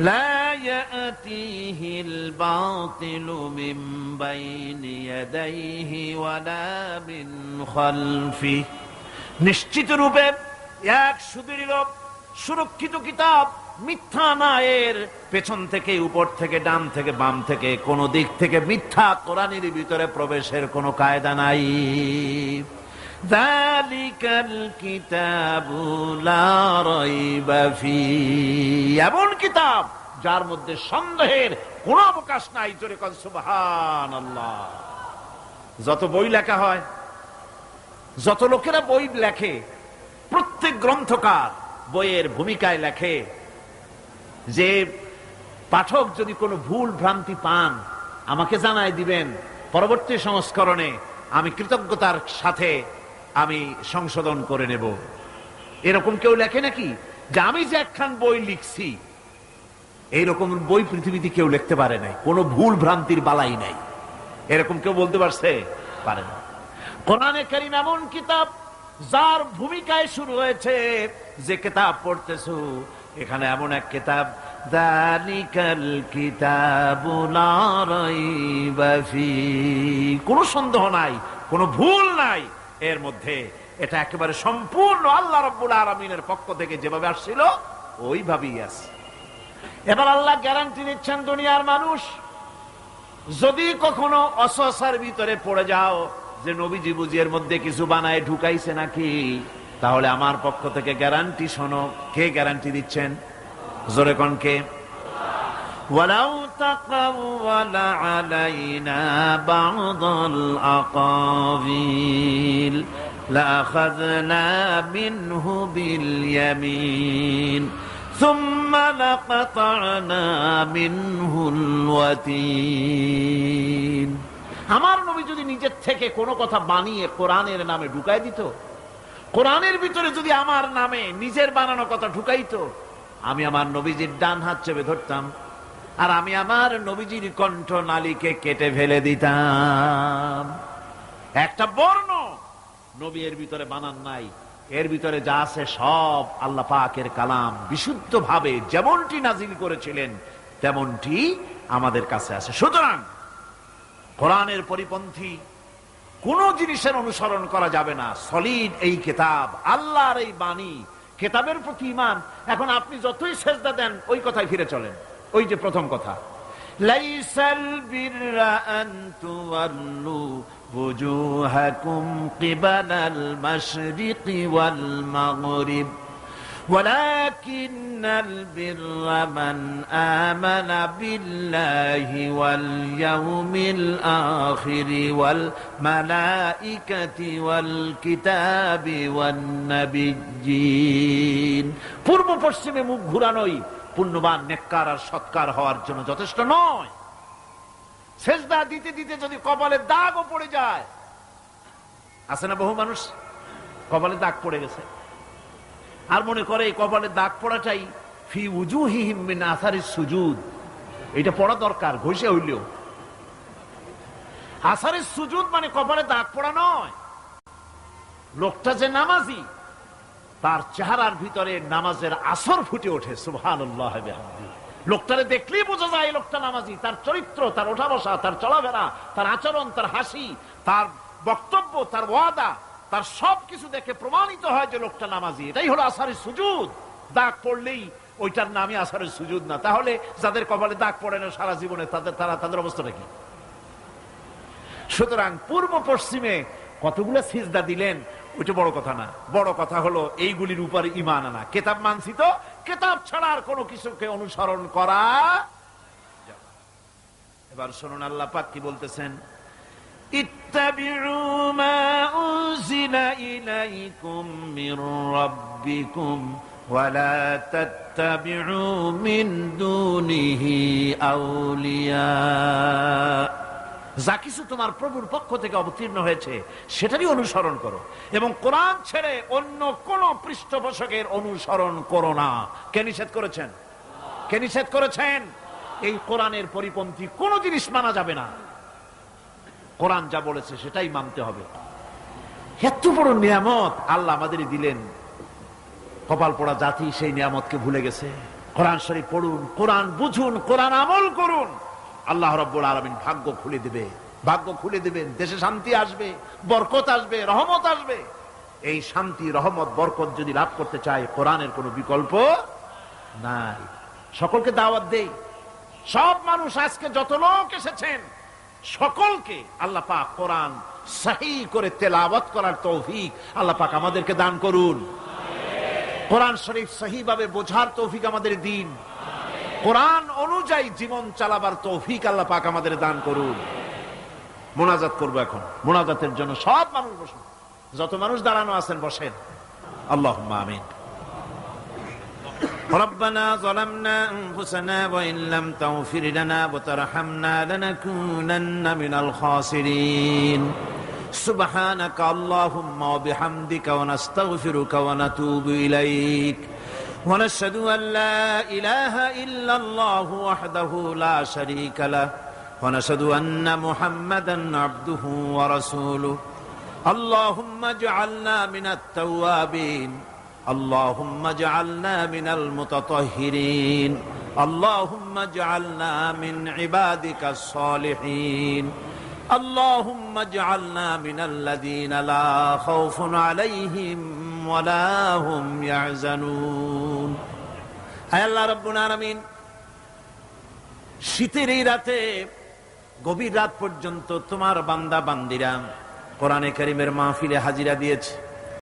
লা ইয়াতিহিল বাতিলু মিন বাইনি ইয়াদাইহি ওয়ালা মিন খালফিহি। নিশ্চিত রূপে এক সুদৃঢ় সুরক্ষিত কিতাব, মিথ্যা না এর পেছন থেকে, উপর থেকে, ডান থেকে, বাম থেকে, কোন দিক থেকে মিথ্যা কোরআনের ভিতরে প্রবেশের কোনো কায়দা নাই। যালিকাল কিতাবু লা রাইবা ফীহি, এমন কিতাব যার মধ্যে সন্দেহের কোনো অবকাশ নাই। জোরে কোন সুবহানাল্লাহ। যত বই লেখা হয়, যত লোকেরা বই লেখে, প্রত্যেক গ্রন্থকার বইয়ের ভূমিকায় লেখে যে পাঠক যদি কোনো ভুল ভ্রান্তি পান আমাকে জানাই দিবেন, পরবর্তী সংস্করণে আমি কৃতজ্ঞতার সাথে আমি সংশোধন করে নেব। এরকম কেউ লেখে নাকি? যে আমি যে একখান বই লিখছি, এইরকম বই পৃথিবীতে কেউ লিখতে পারে নাই, কোনো ভুল ভ্রান্তির বালাই নাই, এরকম কেউ বলতে পারছে? পারে না। কোরআনে কারীম এমন কিতাব যার ভূমিকায় শুরু হয়েছে, যে কিতাব পড়তেছো এখানে এমন এক কিতাব, যালিকাল কিতাবু লা রাইবা ফীহি, কোনো সন্দেহ নাই, কোনো ভুল নাই এর মধ্যে। এটা একেবারে সম্পূর্ণ আল্লাহ রাব্বুল আলামিনের পক্ষ থেকে যেভাবে আসছিল ওইভাবেই আছে। এবার আল্লাহ গ্যারান্টি দিচ্ছেন, দুনিয়ার মানুষ যদি কখনো অসসার ভিতরে পড়ে যাও যে নবীজি বুঝি এর মধ্যে কিছু বানায় ঢুকাইছে নাকি, তাহলে আমার পক্ষ থেকে গ্যারান্টি শোনো। কে গ্যারান্টি দিচ্ছেন? জোরে কোন কে? ওয়ালাউ তাকাওয়ালা আলাইনা বা'দাল আকাবিল লাআখাযনা মিনহু বিল ইয়ামিন সুম্মা লাকাতা'না মিনহুল ওয়াতিন। আমার নবী যদি নিজের থেকে কোনো কথা বানিয়ে কোরআনের নামে ঢুকাই দিত, কোরআনের ভিতরে যদি আমার নামে নিজের বানানো কথা ঢুকাইতো, আমি আমার নবীজির ডান হাত চেপে ধরতাম, আর আমি আমার নবীজির কণ্ঠ নালীকে কেটে ফেলে দিতাম। একটা বর্ণ নবী এর ভিতরে বানান নাই, এর ভিতরে যা আছে সব আল্লাহ পাকের কালাম, বিশুদ্ধ ভাবে যেমনটি নাজিল করেছিলেন তেমনটি আমাদের কাছে আছে। সুতরাং কোরআনের পরিপন্থী কোন জিনিসের অনুসরণ করা যাবে না। সলিড এই কিতাব, আল্লাহর এই বাণী, কিতাবের প্রতি ঈমান। এখন আপনি যতই সেজদা দেন ওই কথাই ফিরে চলেন, ওই যে প্রথম কথা, লাইসাল বিররা আন তুওয়াল্লু وجوهكم قبل المشرق والمغرب ولكن البر من آمن بالله واليوم الآخر والملائكة والكتاب والنبيين। পূর্ব পশ্চিমে মুখ ঘুরানোই পুণ্যবান নেককার আর সৎকার হওয়ার জন্য যথেষ্ট নয়। সেজদা দিতে দিতে যদি কপালে দাগও পড়ে যায়, আছে না বহু মানুষ কপালে দাগ পড়ে গেছে, আর মনে করে এই কপালে দাগ পড়াটাই ফি উজুহিহিম মিন আসারিস সুজুদ, এটা পড়া দরকার ঘষে হইলেও। আসারিস সুজুদ মানে কপালে দাগ পড়া নয়। লোকটা যে নামাজি, তার চেহারার ভিতরে নামাজের আসর ফুটে ওঠে। সুবহানাল্লাহ বিহামদিহি। লোকটারে দেখলেই বোঝা যায় এই লোকটা নামাজি। তার চরিত্র, তার ওঠা বসা, তার চলাফেরা, তার আচরণ, তার হাসি, তার বক্তব্য, তার ওয়াদা, তার সবকিছু দেখে প্রমাণিত হয় যে লোকটা নামাজি। এটাই হলো আসারের সুজুদ। দাগ পড়লেই ওইটার নামে আসারের সুজুদ না। তাহলে যাদের কপালে দাগ পড়ে না সারা জীবনে, তাদের অবস্থাটা কি? সুতরাং পূর্ব পশ্চিমে কতগুলো সিজদা দিলেন ওইটা বড় কথা না। বড় কথা হলো এইগুলির উপর ঈমান আনা। কিতাব মানছি তো, কিতাব ছাড়া আর কোনো কিছুকে অনুসরণ করা। এবার শুনুন আল্লাহ পাক কি বলতেছেন, ইত্তাবিউ মা উনজিলা ইলাইকুম মির রাব্বিকুম ওয়া লা তাত্তাবিউ মিন দুনিহি আউলিয়া। যা কিছু তোমার প্রভুর পক্ষ থেকে অবতীর্ণ হয়েছে সেটারই অনুসরণ করো, এবং কোরআন ছেড়ে অন্য কোন পৃষ্ঠপোষকের অনুসরণ করো না। কে নিষেধ করেছেন? কে নিষেধ করেছেন? এই কোরআনের পরিপন্থী কোন জিনিস মানা যাবে না। কোরআন যা বলেছে সেটাই মানতে হবে। এত বড় নিয়ামত আল্লাহ আমাদের দিলেন, কপাল পোড়া জাতি সেই নিয়ামতকে ভুলে গেছে। কোরআন শরীফ পড়ুন, কোরআন বুঝুন, কোরআন আমল করুন। আল্লাহ রাব্বুল আলামিন ভাগ্য খুলে দিবে, ভাগ্য খুলে দিবেন। দেশে শান্তি আসবে, বরকত আসবে, রহমত আসবে। এই শান্তি, রহমত, বরকত যদি লাভ করতে চায় কোরআনের কোনো বিকল্প নাই। সকলকে দাওয়াত দেই, সব মানুষ আজকে যত লোক এসেছেন সকলকে আল্লাহ পাক কোরআন সহি করে তেলাওয়াত করার তৌফিক আল্লাহ পাক আমাদেরকে দান করুন। কোরআন শরীফ সহিভাবে বোঝার তৌফিক আমাদের দিন। কোরআন অনুযায়ী জীবন চালাবার তৌফিক আল্লাহ পাক আমাদের দান করুন। মোনাজাত করবো এখন। মোনাজাতের জন্য সব মানুষ বসুন, যত মানুষ দাঁড়ানো আছেন বসেন। আল্লাহুম্মা আমিন। ربنا ظلمنا أنفسنا وإن لم تغفر لنا وترحمنا لنكونن من الخاسرين سبحانك اللهم وبحمدك ونستغفرك ونتوب إليك ونشهد أن لا إله إلا الله وحده لا شريك له ونشهد أن محمدا عبده ورسوله اللهم اجعلنا من التوابين اللهم اجعلنا من المتطهرين اللهم اجعلنا من عبادك الصالحين اللهم اجعلنا من الذين لا خوف عليهم ولا هم يحزنون আয় আল্লাহ রাব্বুল আলামিন, শীতের এই রাতে গভীর রাত পর্যন্ত তোমার বান্দা বান্দিরা কোরআনে কারীমের মাহফিলে হাজিরা দিয়েছে।